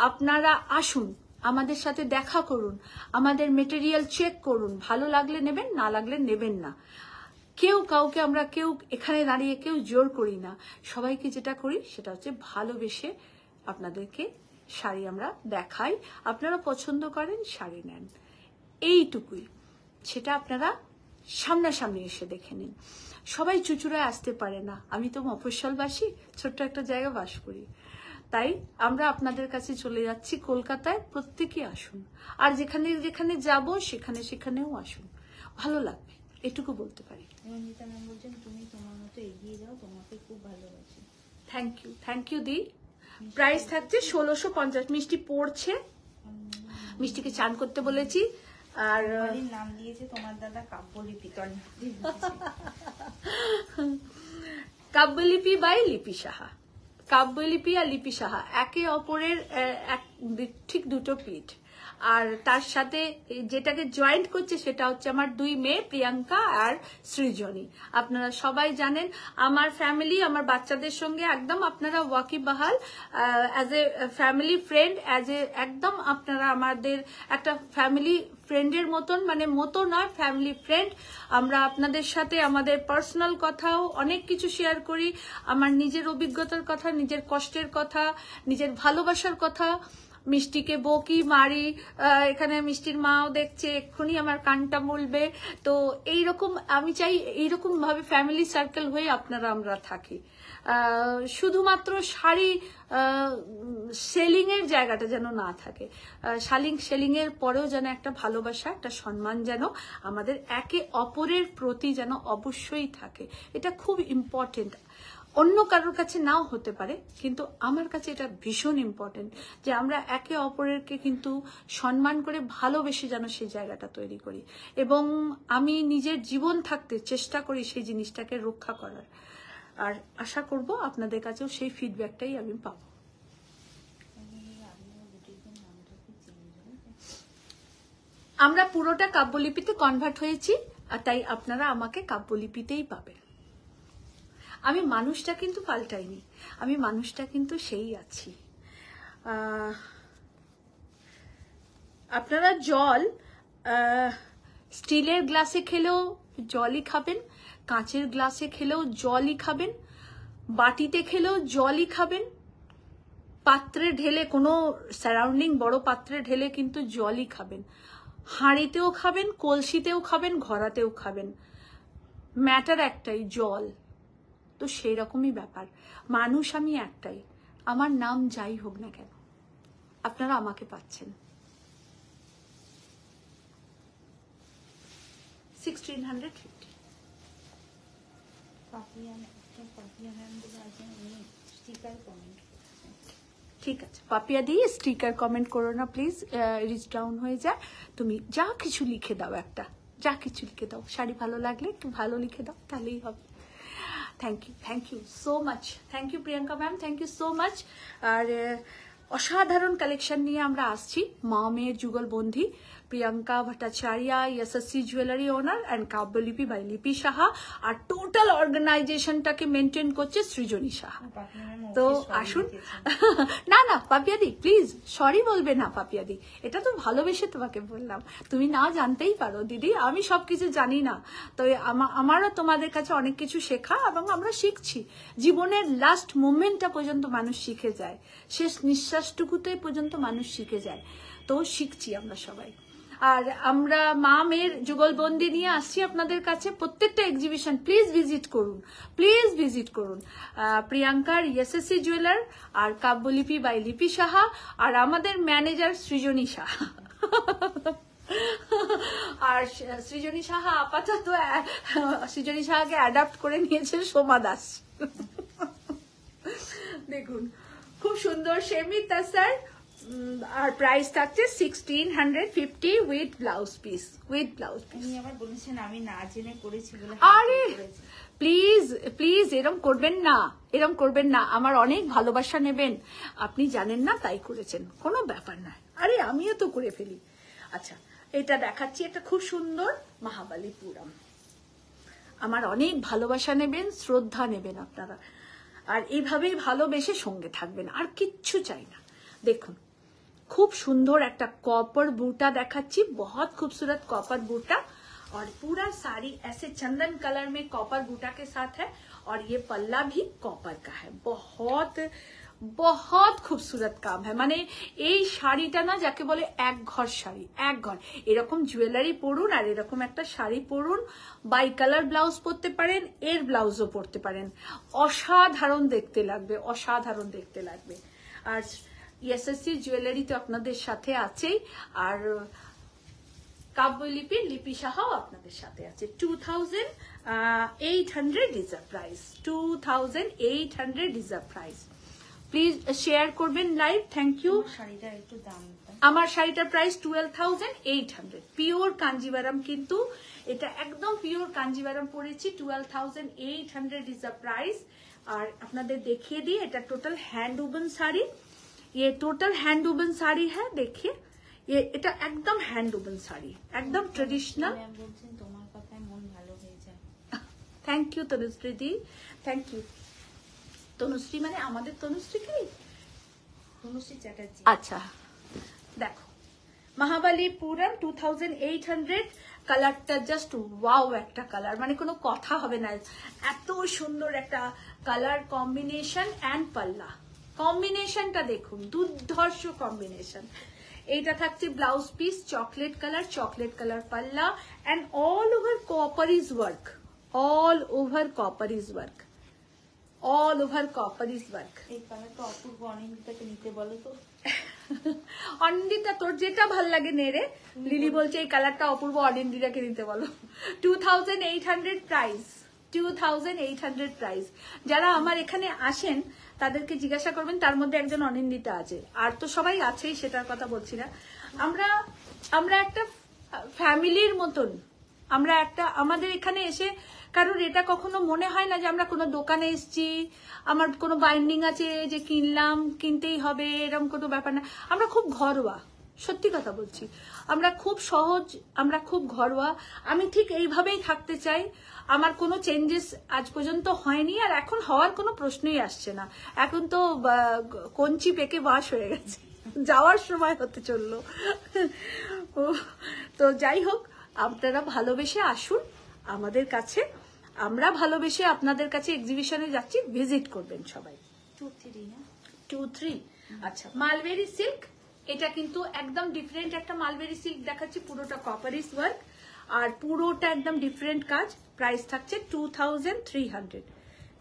আপনারা আসুন, আমাদের সাথে দেখা করুন, আমাদের মেটেরিয়াল চেক করুন, ভালো লাগলে নেবেন, না লাগলে নেবেন না। কেউ কাউকে আমরা কেউ এখানে দাঁড়িয়ে কেউ জোর করি না। সবাইকে যেটা করি সেটা হচ্ছে ভালোবেসে আপনাদেরকে শাড়ি আমরা দেখাই, আপনারা পছন্দ করেন শাড়ি নেন, এইটুকুই। সেটা আপনারা সামনাসামনি এসে দেখে নিন। সবাই চুচুড়ায় আসতে পারে না, আমি তো মফস্বলবাসী, ছোট্ট একটা জায়গা বাস করি, তাই আমরা আপনাদের কাছে চলে যাচ্ছি কলকাতায়। প্রত্যেকে আসুন, আর যেখানে যেখানে যাব সেখানে সেখানেও আসুন, ভালো লাগবে, এটুকু বলতে পারি। রঞ্জিতা ম্যাম বলছেন তুমি তোমার মতো এগিয়ে যাও, তোমাকে খুব ভালোবাসি। Thank you the. প্রাইস থাকছে 1650। মিষ্টি পড়ছে, মিষ্টিকে চান করতে বলেছি। আর নাম দিয়েছে তোমার দাদা কাব্যলিপি, কাব্যলিপি বাই লিপি সাহা। কাব্যলিপি আর লিপি সাহা একে অপরের ঠিক দুটো পিঠ। আর তার সাথে যেটাকে জয়েন্ট করছে সেটা হচ্ছে আমার 2 মেয়ে প্রিয়াঙ্কা আর সৃজনী। আপনারা সবাই জানেন আমার ফ্যামিলি, আমার বাচ্চাদের সঙ্গে একদম আপনারা ওয়াকিবহাল, অ্যাজ এ ফ্যামিলি ফ্রেন্ড, একদম আপনারা আমাদের একটা ফ্যামিলি ফ্রেন্ডের মতন, মানে মতো নয়, ফ্যামিলি ফ্রেন্ড। আমরা আপনাদের সাথে আমাদের পার্সোনাল কথাও অনেক কিছু শেয়ার করি, আমার নিজের অভিজ্ঞতার কথা, নিজের কষ্টের কথা, নিজের ভালোবাসার কথা। মিষ্টিকে বকি মারি, এখানে মিষ্টির মাও দেখছে, এক্ষুনি আমার কানটা মুলবে। তো এইরকম আমি চাই, এইরকম ভাবে ফ্যামিলি সার্কেল হয়ে আপনারা আমরা থাকি। শুধুমাত্র শাড়ি সেলিং এর জায়গাটা যেন না থাকে, সেলিং এর পরেও যেন একটা ভালোবাসা, একটা সম্মান যেন আমাদের একে অপরের প্রতি যেন অবশ্যই থাকে। এটা খুব ইম্পর্টেন্ট। অন্য কারোর কাছে নাও হতে পারে, কিন্তু আমার কাছে এটা ভীষণ ইম্পর্টেন্ট যে আমরা একে অপরেরকে কিন্তু সম্মান করে ভালোবেসে যেন সেই জায়গাটা তৈরি করি। এবং আমি নিজের জীবন থাকতে চেষ্টা করি সেই জিনিসটাকে রক্ষা করার। আর আশা করব আপনাদের কাছেও সেই ফিডব্যাকটাই আমি পাবো। আমরা পুরোটা কাব্যলিপিতে কনভার্ট হয়েছি, আর তাই আপনারা আমাকে কাব্যলিপিতেই পাবেন। আমি মানুষটা কিন্তু পাল্টাইনি, আমি মানুষটা কিন্তু সেই আছি। আপনারা জল স্টিলের গ্লাসে খেলেও জলই খাবেন, কাঁচের গ্লাসে খেলেও জলই খাবেন, বাটিতে খেলেও জলই খাবেন, পাত্রে ঢেলে কোনো সারাউন্ডিং বড় পাত্রে ঢেলে কিন্তু জলই খাবেন, হাঁড়িতেও খাবেন, কলসিতেও খাবেন, ঘড়াতেও খাবেন। ম্যাটার একটাই, জল। তো সেই রকমই ব্যাপার, মানুষ আমি একটাই, আমার নাম যাই হোক না কেন আপনারা আমাকে পাচ্ছেন। 1650। ঠিক আছে পাপিয়া দিয়ে স্টিকার কমেন্ট করো না প্লিজ, রিচ ডাউন হয়ে যায়। তুমি যা কিছু লিখে দাও, একটা যা কিছু লিখে দাও, শাড়ি ভালো লাগলে একটু ভালো লিখে দাও, তাহলেই হবে। Thank you so much, thank you Priyanka ma'am, thank you so much. আর অসাধারণ কালেকশন নিয়ে আমরা আসছি। মা মেয়ের যুগলবন্ধী, Priyanka Bhattacharya, SSC jewellery owner and Kavyalipi by Lipi Saha, আর টোটাল অর্গানাইজেশনটাকে মেনটেন করছে সৃজনী সাহা। তো আসুন। না না পাপিয়াদি প্লিজ সরি বলবে না পাপিয়াদি, এটা তো ভালোবেসে তোমাকে বললাম, তুমি না জানতেই পারো দিদি, আমি সবকিছু জানি না। তো আমারও তোমাদের কাছে অনেক কিছু শেখা, এবং আমরা শিখছি। জীবনের লাস্ট মোমেন্টটা পর্যন্ত মানুষ শিখে যায়, শেষ নিঃশ্বাসটুকুতে পর্যন্ত মানুষ শিখে যায়। তো শিখছি আমরা সবাই। আর আমরা মা মেয়ের যুগলবন্দি নিয়ে আসছি আপনাদের কাছে। প্রত্যেকটা এক্সিবিশন প্লিজ ভিজিট করুন, প্লিজ ভিজিট করুন। প্রিয়াঙ্কার SSC jeweller R কাব্যলিপি by Lipi Saha আর আমাদের ম্যানেজার সৃজনী সাহা। আর সৃজনী সাহা আপাতত সৃজনী সাহাকে অ্যাডাপ্ট করে নিয়েছেন সোমা দাস। দেখুন খুব সুন্দর সেমি তাসার, আর প্রাইস থাকছে 1650 with blouse piece, with blouse piece. উনি আবার বলেছেন আমি না জেনে করেছি বলে। আরে প্লিজ প্লিজ এরম করবেন না, এরম করবেন না। আমার অনেক ভালোবাসা নেবেন, আপনি জানেন না তাই করেছেন, কোনো ব্যাপার না। আরে আমিও তো করে ফেলি। আচ্ছা এটা দেখাচ্ছি, এটা খুব সুন্দর মহাবালিপুরম। আমার অনেক ভালোবাসা নেবেন, শ্রদ্ধা নেবেন আপনারা, আর এইভাবেই ভালোবেসে সঙ্গে থাকবেন, আর কিচ্ছু চাই না। দেখুন খুব সুন্দর একটা कॉपर बूटा দেখাচ্ছি, बहुत खूबसूरत कॉपर बूटा, और पूरा साड़ी ऐसे चंदन कलर में कॉपर बूटा के साथ है, और ये पल्ला भी कॉपर का है। बहुत बहुत खूबसूरत काम है, মানে এই শাড়িটা না যাকে বলে এক ঘর শাড়ি, এক ঘর। এরকম জুয়েলারি পরুন আর এরকম একটা শাড়ি পরুন, বাই কালার ব্লাউজ পরতে পারেন, এর ব্লাউজও পরতে পারেন, অসাধারণ দেখতে লাগবে, অসাধারণ দেখতে লাগবে। আর এসএসসি জুয়েলারি তো আপনাদের সাথে আছেই, আর কাব্যলিপি লিপি সাহাও আপনাদের সাথে আছে। 2800 is a price, 2800 is a price. Please share করবেন লাইভ, থ্যাংক ইউ। শাড়িটার একটু দাম, আমার শাড়িটার প্রাইস 12,800, পিওর কাঞ্জিভারাম, কিন্তু এটা একদম পিওর কাঞ্জিভারাম পরেছি। 12,800 ইজ আ প্রাইস। আর আপনাদের দেখিয়ে দিই, এটা টোটাল হ্যান্ড উবন শাড়ি, ये टोटल हैंड वुवन साड़ी है। देखिए ये এটা একদম হ্যান্ড উবন শাড়ি, একদম ট্রেডিশনাল। বলছেন তোমার কথায় মন ভালো হয়ে যায়। Thank you Tanushree di, thank you. Tanushree মানে আমাদের তনুশ্রী কি? তনুশ্রী চ্যাটার্জি। আচ্ছা দেখো মহাবালিপুরম 2800, কালারটা জাস্ট ওয়াও একটা কালার, মানে কোনো কথা হবে না, এত সুন্দর একটা কালার কম্বিনেশন। অ্যান্ড পাল্লা কম্বিনেশনটা দেখুন, দুর্ধর্ষ কম্বিনেশন। এইটা থাকছে ব্লাউজ পিস, চকলেট কালার পাল্লা, and all over copper is work, all over copper is work, all over copper is work. এই কালারটা অপূর্ব অনিন্দিতাকে নিতে বলো তো। অনিন্দিতা তোর যেটা ভাল লাগে নেড়ে। লিলি বলছে এই কালারটা অপূর্ব অনিন্দিতাকে নিতে বলো। 2800 প্রাইস, 2800 প্রাইস। যারা আমার এখানে আসেন তাদেরকে জিজ্ঞাসা করবেন, তার মধ্যে একজন অনিন্দিতা আছে, আর তো সবাই আছেই, সেটার কথা বলছি না। আমরা একটা ফ্যামিলির মতন, আমরা একটা আমাদের এখানে এসে কারণ এটা কখনো মনে হয় না যে আমরা কোনো দোকানে এসেছি, আমার কোনো বাইন্ডিং আছে যে কিনলাম, কিনতেই হবে, এরকম কোনো ব্যাপার না। আমরা খুব ঘরোয়া, সত্যি কথা বলছি, আমরা খুব সহজ, আমরা খুব ঘরোয়া। আমি ঠিক এইভাবেই থাকতে চাই। আমার কোনো চেঞ্জেস আজ পর্যন্ত হয়নি, আর এখন হওয়ার কোনো প্রশ্নই আসছে না। এখন তো কঞ্চি পেকে বাঁশ হয়ে গেছে, যাওয়ার সময় হতে চললো। তো যাই হোক, আপনারা ভালোবেসে আসুন আমাদের কাছে, আমরা ভালোবেসে আপনাদের কাছে এক্সিবিশনে যাচ্ছি, ভিজিট করবেন সবাই। 2-3 আচ্ছা মালবেরি সিল্ক, এটা কিন্তু একদম ডিফারেন্ট একটা মালবেরি সিল্ক দেখাচ্ছি, পুরোটা কপারিস ওয়ার্ক, আর পুরোটা একদম ডিফারেন্ট কাজ। প্রাইস থাকছে 2300,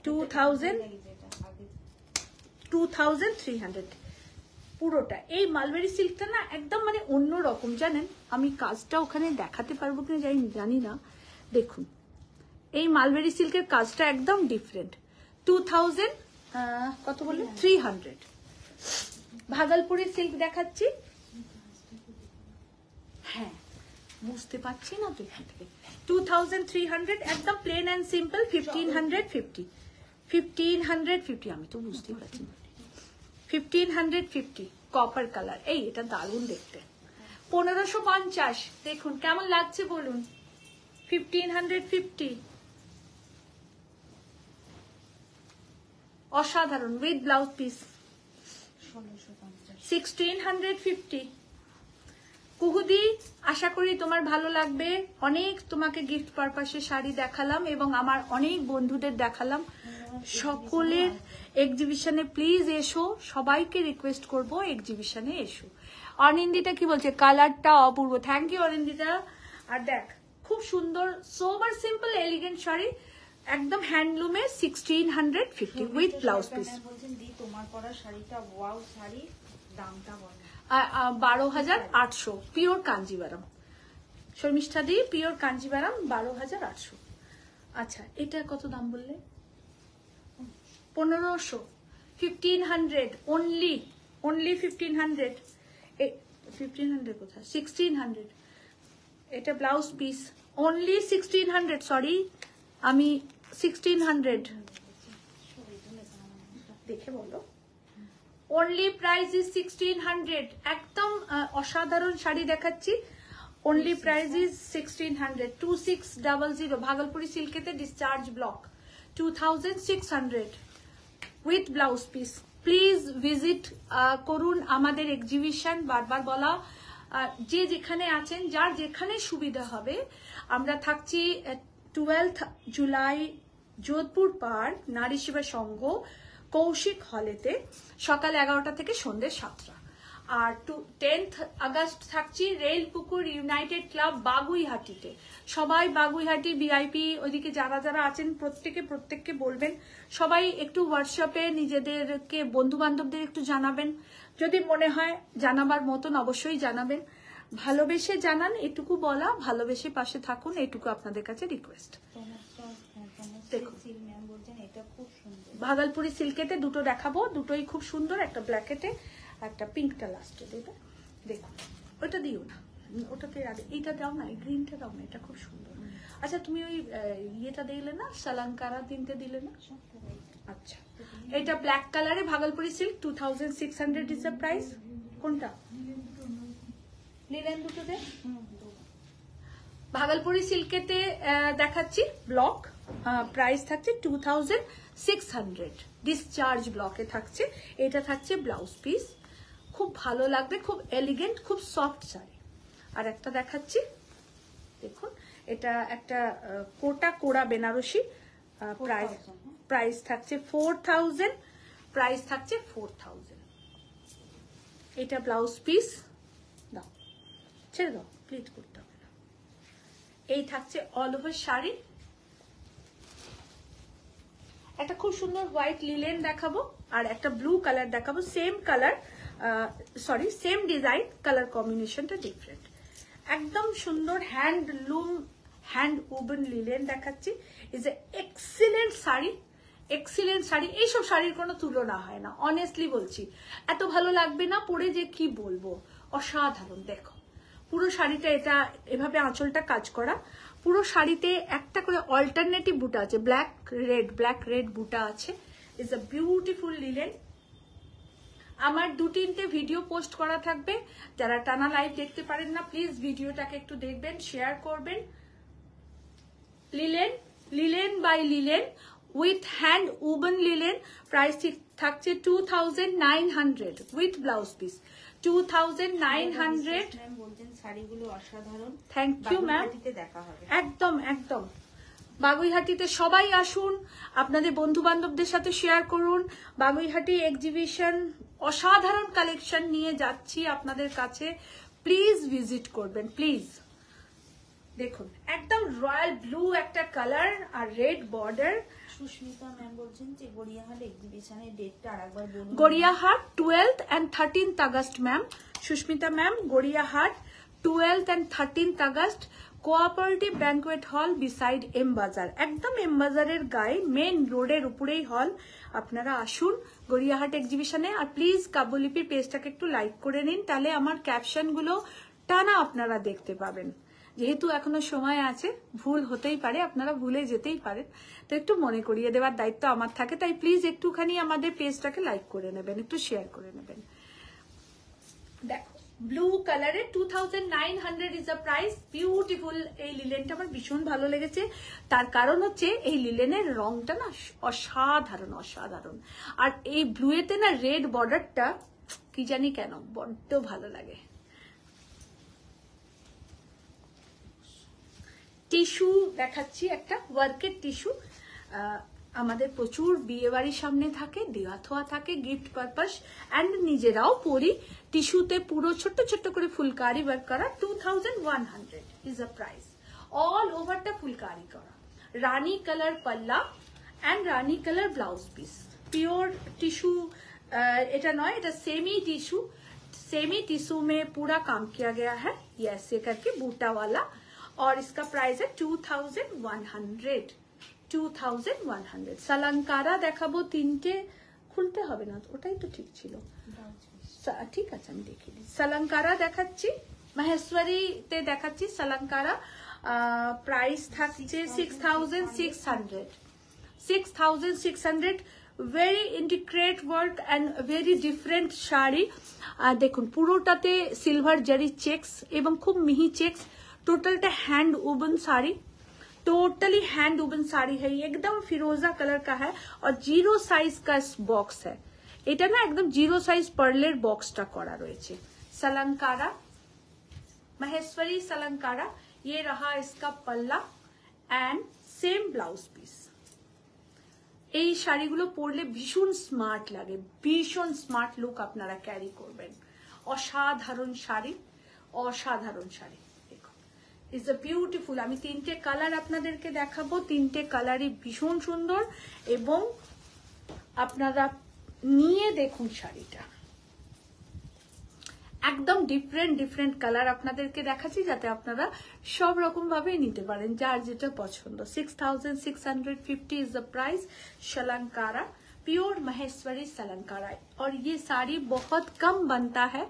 2300 পুরোটা। এই মালবেরি সিল্কটা না একদম মানে অন্য রকম, জানেন। আমি কাজটা ওখানে দেখাতে পারবো কিনা জানি না। দেখুন এই মালবেরি সিল্কের কাজটা একদম ডিফারেন্ট। 2000 কত বললেন? 300। ভাগলপুরি সিল্ক দেখাচ্ছি, হ্যাঁ বুঝতে পারছি না তো এখান থেকে। 2300 একদম প্লেন অ্যান্ড সিম্পল। 1550 আমি তো বুঝতেই পারছি না। 1550 কপার কালার। এই এটা দারুণ দেখতে। 1550 দেখুন কেমন লাগছে বলুন। 1550 অসাধারণ, উইথ ব্লাউজ পিস। 1650 কুহুদি, আশা করি তোমার ভালো লাগবে। অনেক তোমাকে গিফট পারপাসে শাড়ি দেখালাম এবং আমার অনেক বন্ধুদের দেখালাম। সকলের এক্সিবিশনে প্লিজ এসো, সবাইকে রিকোয়েস্ট করব এক্সিবিশনে এসো। অনিন্দিতা কি বলছে, কালারটা অপূর্ব। Thank you Anindita. আর দেখ খুব সুন্দর সোবার সিম্পল এলিগেন্ট শাড়ি, একদম হ্যান্ডলুমে 1650 উইথ ব্লাউজ পিস। বলছেন দি তোমার পরা শাড়িটা ওয়াও শাড়ি, দামটা বলো। 12,800 পিওর কাঞ্জিভারাম। শর্মিষ্ঠা দি পিওর কাঞ্জিভারাম 12,800। আচ্ছা এটা কত দাম বললে? 1500, 1500 অনলি, অনলি 1500। 1500 কোথায়, 1600। এটা ব্লাউজ পিস অনলি 1600, সরি আমি 1600 দেখে বলো। Only price is 1600। একদম অসাধারণ শাড়ি দেখাচ্ছি, অনলি প্রাইস ইজ 1600। 2600 ভাগলপুরি সিল্কেতে discharge block 2600 with blouse piece. Please visit করুন আমাদের এক্সিবিশন। বারবার বলা, যে যেখানে আছেন, যার যেখানে সুবিধা হবে। আমরা থাকছি 12 জুলাই যোধপুর পার্ক, নারী সেবা সংঘ, কৌশিক হলেতে, সকাল 11টা থেকে সন্ধ্যে 7টা। আর 10 আগস্ট থাকছি রেলপুকুর ইউনাইটেড ক্লাব বাগুইহাটিতে। সবাই বাগুইহাটি ভিআইপি ওইদিকে যারা যারা আছেন প্রত্যেককে বলবেন, সবাই একটু হোয়াটসঅ্যাপে নিজেদেরকে বন্ধু বান্ধবদের একটু জানাবেন। যদি মনে হয় জানাবার মতন অবশ্যই জানাবেন, ভালোবেসে জানান, এটুকু বলা, ভালোবেসে পাশে থাকুন, এটুকু আপনাদের কাছে রিকোয়েস্ট। ভাগলপুরি সিল্কেতে দুটো দেখাবো, দুটোই খুব সুন্দর, একটা ব্ল্যাকেটে একটা পিঙ্কটা লাস্টে দেবে। দেখুন ওটা দিও না, ওটাতে আগে এইটা দাও না, এই গ্রিনটা দাও না, এটা খুব সুন্দর। আচ্ছা তুমি ওই ইয়েটা দিলে না, সালাঙ্কারা তিনটে দিলে না? আচ্ছা এটা ব্ল্যাক কালারে Bhagalpuri silk 2600 is the price. কোনটা নিলেন? দুটো দে। ভাগলপুরি সিল্কেতে দেখাচ্ছি ব্লক, প্রাইস থাকছে 2600। ডিসচার্জ ব্লকে থাকছে, এটা থাকছে ব্লাউজ পিস। খুব ভালো লাগবে, খুব এলিগেন্ট, খুব সফট শাড়ি। আর একটা দেখাচ্ছি, দেখুন এটা একটা কোটা বেনারসি, প্রাইস থাকছে 4000, প্রাইস থাকছে 4000। এটা ব্লাউজ পিস, দাও ছেড়ে দাও, প্লিট করতে হবে না। এই থাকছে অল ওভার শাড়ি। একটা খুব সুন্দর হোয়াইট লিলেন দেখাবো, আর একটা ব্লু কালার দেখাবো, same colour, sorry same design, colour কম্বিনেশনটা ডিফারেন্ট। একদম সুন্দর হ্যান্ডলুম, হ্যান্ড উবেন লিলেন দেখাচ্ছি। Is a excellent sari, excellent sari. এইসব শাড়ির কোনো তুলনা হয় না, অনেস্টলি বলছি। এত ভালো লাগবে না পরে যে কি বলবো, অসাধারণ। দেখো পুরো শাড়িটা, এটা এভাবে আঁচলটা কাজ করা, পুরো শাড়িতে একটা করে অল্টারনেটিভ বুটা আছে, ব্ল্যাক রেড বুটা আছে। Is a beautiful linen. আমার 2-3টে ভিডিও পোস্ট করা থাকবে, যারা টানা লাইভ দেখতে পারেন না প্লিজ ভিডিওটাকে একটু দেখবেন, শেয়ার করবেন। Linen by linen with hand woven linen, price থাকছে 2900 উইথ ব্লাউজ পিস 2900। শাড়িগুলো অসাধারণ। Thank you ma'am. একদম একদম বাগুইহাটিতে সবাই আসুন, আপনাদের বন্ধু বান্ধবদের সাথে শেয়ার করুন। বাগুইহাটি এক্সিবিশন অসাধারণ কালেকশন নিয়ে যাচ্ছি আপনাদের কাছে, প্লিজ ভিজিট করবেন প্লিজ। দেখুন একদম রয়্যাল ব্লু একটা কালার আর রেড বর্ডার। সুস্মিতা ম্যাম বলছেন যে গড়িয়াহাট এক্সিবিশনের ডেটটা আরেকবার বলুন। Gariahat 12th and 13th August ma'am. Sushmita ma'am Gariahat 12th and 13th August, cooperative banquet hall beside M Bazar, একদম এম বাজারের গায়ে মেন রোডের উপরেই হল। আপনারা আসুন গড়িয়াহাট এক্সিবিশনে। আর প্লিজ কাব্যলিপির পেজটাকে একটু লাইক করে নিন, তাহলে আমার ক্যাপশনগুলো টানা আপনারা দেখতে পাবেন। যেহেতু এখনো সময় আছে, ভুল হতেই পারে, আপনারা ভুলে যেতেই পারেন, তো একটু মনে করিয়ে দেওয়ার দায়িত্ব আমার থাকে। তাই প্লিজ একটুখানি আমাদের পেজটাকে লাইক করে নেবেন, একটু শেয়ার করে নেবেন। দেখো ব্লু কালারে 2900 ইজ দ্য প্রাইস। বিউটিফুল এই লিলেনটা আমার ভীষণ ভালো লেগেছে, তার কারণ হচ্ছে এই লিলেনের রংটা না অসাধারণ অসাধারণ। আর এই ব্লুয়েতে না রেড বর্ডারটা কি জানি কেন বড্ড ভালো লাগে। টিস্যু দেখাচ্ছি, একটা ওয়ার্কের টিস্যু, আমাদের প্রচুর বিয়ে বাড়ির সামনে থাকে, দেওয়া থোয়া থাকে গিফট পারপাস, অ্যান্ড নিজেরাও পরি। টিস্যুতে পুরো ছোট্ট ছোট্ট করে ফুলকারি ওয়ার্ক করা। 2100 ইজ আ প্রাইস। অল ওভারটা ফুলকারি করা, রানী কালার পাল্লা অ্যান্ড রানী colour blouse piece. Pure tissue এটা নয়, এটা सेमी टिश्यू। सेमी टिश्यू में पूरा काम किया गया है, ये ऐसे करके बूटा वाला, और इसका प्राइस है 2100। 2100। সালাঙ্কারা দেখাবো তিনটে, খুলতে হবে না, ওটাই তো ঠিক ছিল। ঠিক আছে, আমি দেখিয়ে দিই। সালাঙ্কারা দেখাচ্ছি, মাহেশ্বরীতে দেখাচ্ছি সালাঙ্কারা। প্রাইস থাকছে 6600। 6600। Very integrate work and very different sari. দেখুন পুরোটাতে সিলভার জারি চেক্স এবং খুব মিহি চেক্স। टोटलটা hand woven sari, totally hand woven sari है। ये एकदम फिरोजा कलर का है और 0 साइज का बॉक्स है। এটা না একদম 0 সাইজ পার্লের বক্সটা করা রয়েছে। সালাঙ্কারা, महेश्वरी सालंकारा। ये रहा इसका पल्ला एंड सेम ब्लाउज पीस। এই শাড়িগুলো পরলে ভীষণ স্মার্ট লাগে, ভীষণ স্মার্ট লুক আপনারা ক্যারি করবেন। অসাধারণ শাড়ি, অসাধারণ শাড়ি। দেখুন ইজ আ বিউটিফুল। আমি তিনটে কালার আপনাদেরকে দেখাবো, তিনটে কালারই ভীষণ সুন্দর, এবং আপনারা নিয়ে দেখুন শাড়িটা। একদম ডিফারেন্ট ডিফারেন্ট কালার আপনাদেরকে দেখাচ্ছি যাতে আপনারা সব রকম ভাবে নিতে পারেন, যার যেটা পছন্দ। 6650 is the price. Salankara, pure Maheshwari Salankara. और ये साड़ी बहुत कम बनता है।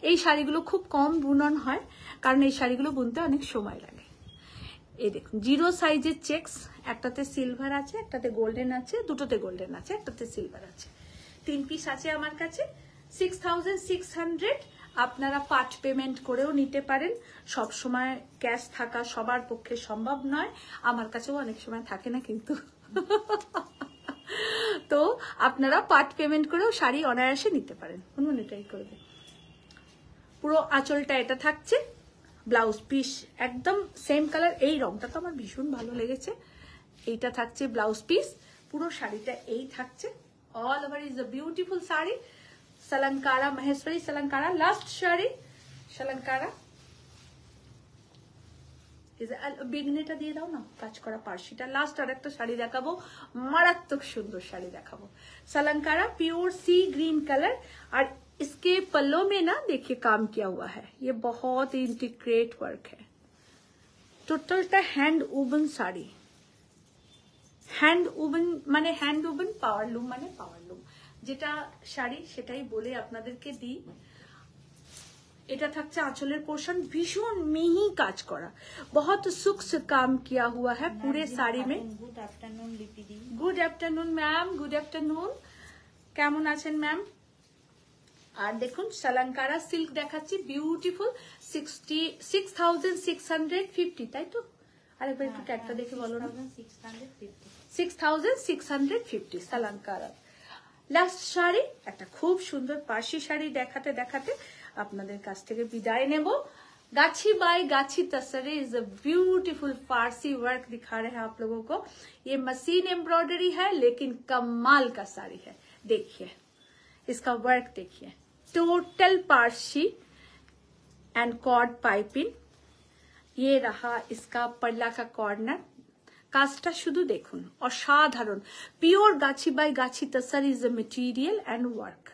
এই শাড়িগুলো খুব কম বুনন হয়, কারণ এই শাড়িগুলো বুনতে অনেক সময় লাগে। এই দেখুন 0 সাইজের চেক্স, একটাতে সিলভার আছে, একটাতে গোল্ডেন আছে, দুটোতে গোল্ডেন আছে, একটাতে সিলভার আছে। 3 পিস আছে আমার কাছে। 6600। আপনারা পার্ট পেমেন্ট করেও নিতে পারেন। সব সময় ক্যাশ থাকা সবার পক্ষে সম্ভব নয়, আমার কাছেও অনেক সময় থাকে না কিন্তু। তো আপনারা পার্ট পেমেন্ট করেও শাড়ি অনায়াসে নিতে পারেন, এটাই করবে। পুরো আঁচলটা এটা থাকছে, ব্লাউজ পিস একদম সেম কালার। এই রংটা তো আমার ভীষণ ভালো লেগেছে। এইটা থাকছে ব্লাউজ পিস, পুরো শাড়িটা এই থাকছে। All over is a beautiful sari. Salankara, Maheshwari Salankara. Last sari Salankara. বেগনেটা দিয়ে দাও না, কাজ করা পার্সিটা। লাস্ট আর একটা শাড়ি দেখাবো, মারাত্মক সুন্দর শাড়ি দেখাবো। सालंकारा प्योर सी ग्रीन कलर, और इसके पल्लों में ना देखिए काम किया हुआ है। ये बहुत ही इंटीग्रेट वर्क है। टोटलটা hand woven sari. Hand woven মানে हैंड वुवन, पावर लूम মানে पावर लूम। যেটা শাড়ি সেটাই বলে আপনাদেরকে দিই। এটা থাকছে আঁচলের পোর্শন, ভীষণ মিহি কাজ করা, बहुत सूक्ष्म काम किया हुआ है पूरे साड़ी में। गुड आफ्टरनून लिपिदी। Good afternoon ma'am, good afternoon. কেমন আছেন ম্যাম? আর দেখুন সালঙ্কারা সিল্ক দেখাচ্ছি, বিউটিফুল। 6650, তাই তো? আরেকবার একটু ট্যাগটা দেখে বলো না। 6650 সালঙ্কারা। লাস্ট শাড়ি একটা খুব সুন্দর পার্সি শাড়ি দেখাতে দেখাতে আপনাদের কাছ থেকে বিদায় নেব। गाछी बाई गाछी तसरे is a beautiful Farsi work दिखा रहे हैं आप लोगों को। ये मशीन एम्ब्रॉयडरी है लेकिन कमाल का साड़ी है। देखिए इसका वर्क, देखिए total Parsi and chord piping. ये रहा इसका पल्ला का कॉर्नर। কাজটা শুধু দেখুন, অসাধারণ। পিওর গাছি বাই গাছি tussar is a material and work.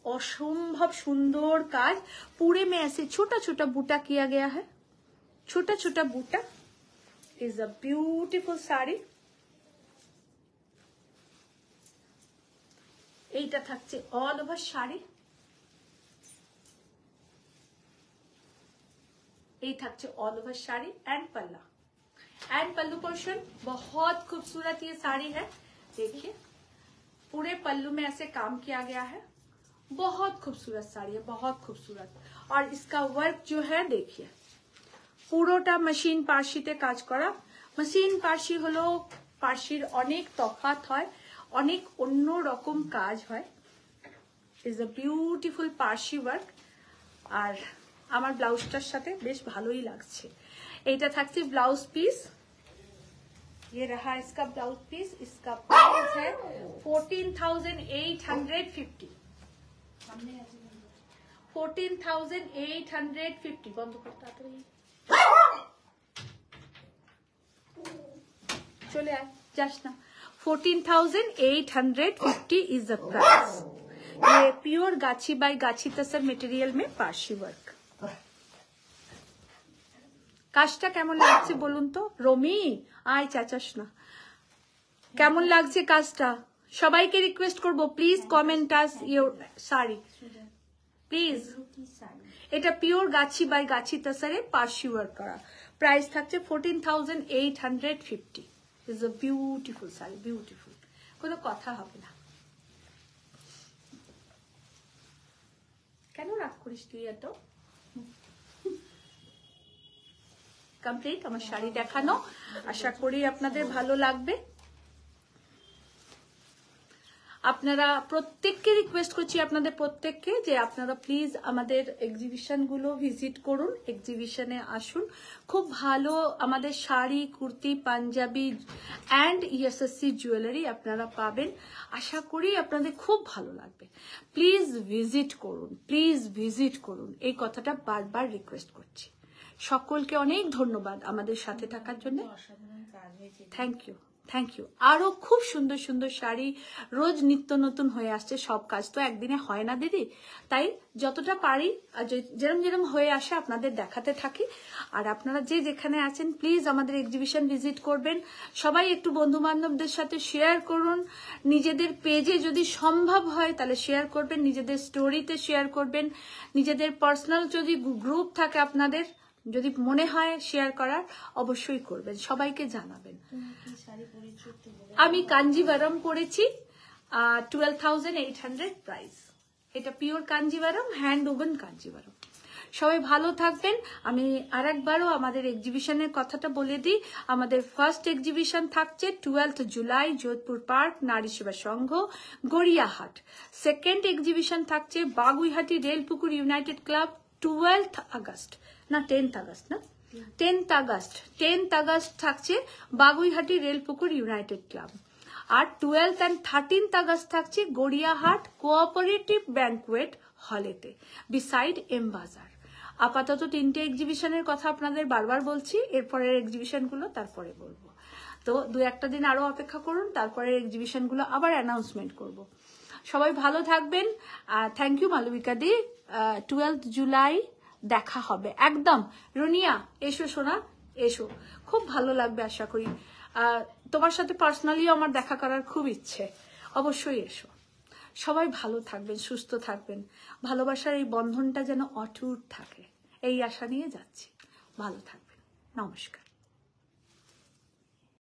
असंभव सुंदर काज। पूरे में ऐसे छोटा छोटा बूटा किया गया है, छोटा छोटा बूटा। Is a beautiful sari. এইটা থাকছে অল ওভার শাড়ি। এই থাকছে ऑल ओवर साड़ी एंड पल्ला एंड पल्लू पोर्शन। बहुत खूबसूरत ये साड़ी है। देखिए पूरे पल्लू में ऐसे काम किया गया है। बहुत खूबसूरत साड़ी है, बहुत खूबसूरत। और इसका वर्क जो है देखिए পুরোটা মেশিন পার্সিতে কাজ করা। মেশিন পার্সি হলো পার্সির অনেক তফাৎ হয়, অনেক অন্য রকম কাজ হয়। Is a beautiful Parsi work. আর আমার ব্লাউজটার সাথে বেশ ভালোই লাগছে। এইটা থাকছে ব্লাউজ পিস। ये रहा इसका ब्लाउज पीस, इसका प्राइस है 14,850। 14,850 বন্ধ করতে তাড়াতাড়ি চলে আয়, যাস না। 14,850 इज द प्राइस। ये pure Gachhi by Gachhi tasar material में पार्शी वर्क। কাজটা কেমন লাগছে বলুন তো? রমি আয়, চাচাস না। কেমন লাগছে কাজটা? সবাইকে রিকোয়েস্ট করব please comment us your sari please. এটা পিওর গাছি বাই গাছি তাসারে পার্সি ওয়ার্ক করা। প্রাইস থাকছে 14,850। Is a beautiful sari, beautiful, কোনো কথা হবে না। কেন রাগ করিস তুই এত? কমপ্লিট আমার শাড়ি দেখানো, আশা করি আপনাদের ভালো লাগবে। আপনারা প্রত্যেককে রিকোয়েস্ট করছি, আপনাদের প্রত্যেককে, যে আপনারা প্লিজ আমাদের এক্সিবিশন গুলো ভিজিট করুন, এক্সিবিশনে আসুন। খুব ভালো আমাদের শাড়ি, কুর্তি, পাঞ্জাবি অ্যান্ড ইএসএসসি জুয়েলারি আপনারা পাবেন। আশা করি আপনাদের খুব ভালো লাগবে। প্লিজ ভিজিট করুন, প্লিজ ভিজিট করুন, এই কথাটা বারবার রিকোয়েস্ট করছি। সকলকে অনেক ধন্যবাদ আমাদের সাথে থাকার জন্য। Thank you, thank you. আরো খুব সুন্দর সুন্দর শাড়ি রোজ নিত্য নতুন হয়ে আসছে। সব কাজ তো একদিনে হয় না দিদি, তাই যতটা পারি যেরম যেরম হয়ে আসে আপনাদের দেখাতে থাকি। আর আপনারা যে যেখানে আছেন প্লিজ আমাদের এক্সিবিশন ভিজিট করবেন। সবাই একটু বন্ধু বান্ধবদের সাথে শেয়ার করুন। নিজেদের পেজে যদি সম্ভব হয় তাহলে শেয়ার করবেন, নিজেদের স্টোরিতে শেয়ার করবেন, নিজেদের পার্সোনাল যদি গ্রুপ থাকে আপনাদের, যদি মনে হয় শেয়ার করার অবশ্যই করবেন, সবাইকে জানাবেন। আমি কাঞ্জিভারম পরেছি, 12,800 প্রাইস। এটা pure Kanjivaram, hand woven Kanjivaram. সবাই ভালো থাকবেন। আমি আরেকবারও আমাদের এক্সিবিশনের কথাটা বলে দিই। আমাদের ফার্স্ট এক্সিবিশন থাকছে 12 জুলাই যোধপুর পার্ক, নারী সেবা সংঘ, গড়িয়াহাট। সেকেন্ড এক্সিবিশন থাকছে Baguiati Railpukur united club 12th August, না 10th আগস্ট, না 10th আগস্ট থাকছে বাগুইহাটি রেলপুকুর ইউনাইটেড ক্লাব। আর 12th and 13th আগস্ট থাকছে গড়িয়াহাট কোঅপারেটিভ ব্যাংকুয়েট হলেতে, বিসাইড এম বাজার। আপাতত 3টে এক্সিবিশনের কথা আপনাদের বারবার বলছি, এরপরের এক্সিবিশন গুলো তারপরে বলবো। তো 2-1টা দিন আরো অপেক্ষা করুন, তারপরে এক্সিবিশন গুলো আবার অ্যানাউন্সমেন্ট করব। সবাই ভালো থাকবেন। Thank you Malabika di. 12th July দেখা হবে একদম। রুনিয়া এসো সোনা, এসো, খুব ভালো লাগবে আশা করি। তোমার সাথে পার্সোনালিও আমার দেখা করার খুব ইচ্ছে, অবশ্যই এসো। সবাই ভালো থাকবেন, সুস্থ থাকবেন, ভালোবাসার এই বন্ধনটা যেন অটুট থাকে, এই আশা নিয়ে যাচ্ছি। ভালো থাকবেন, নমস্কার।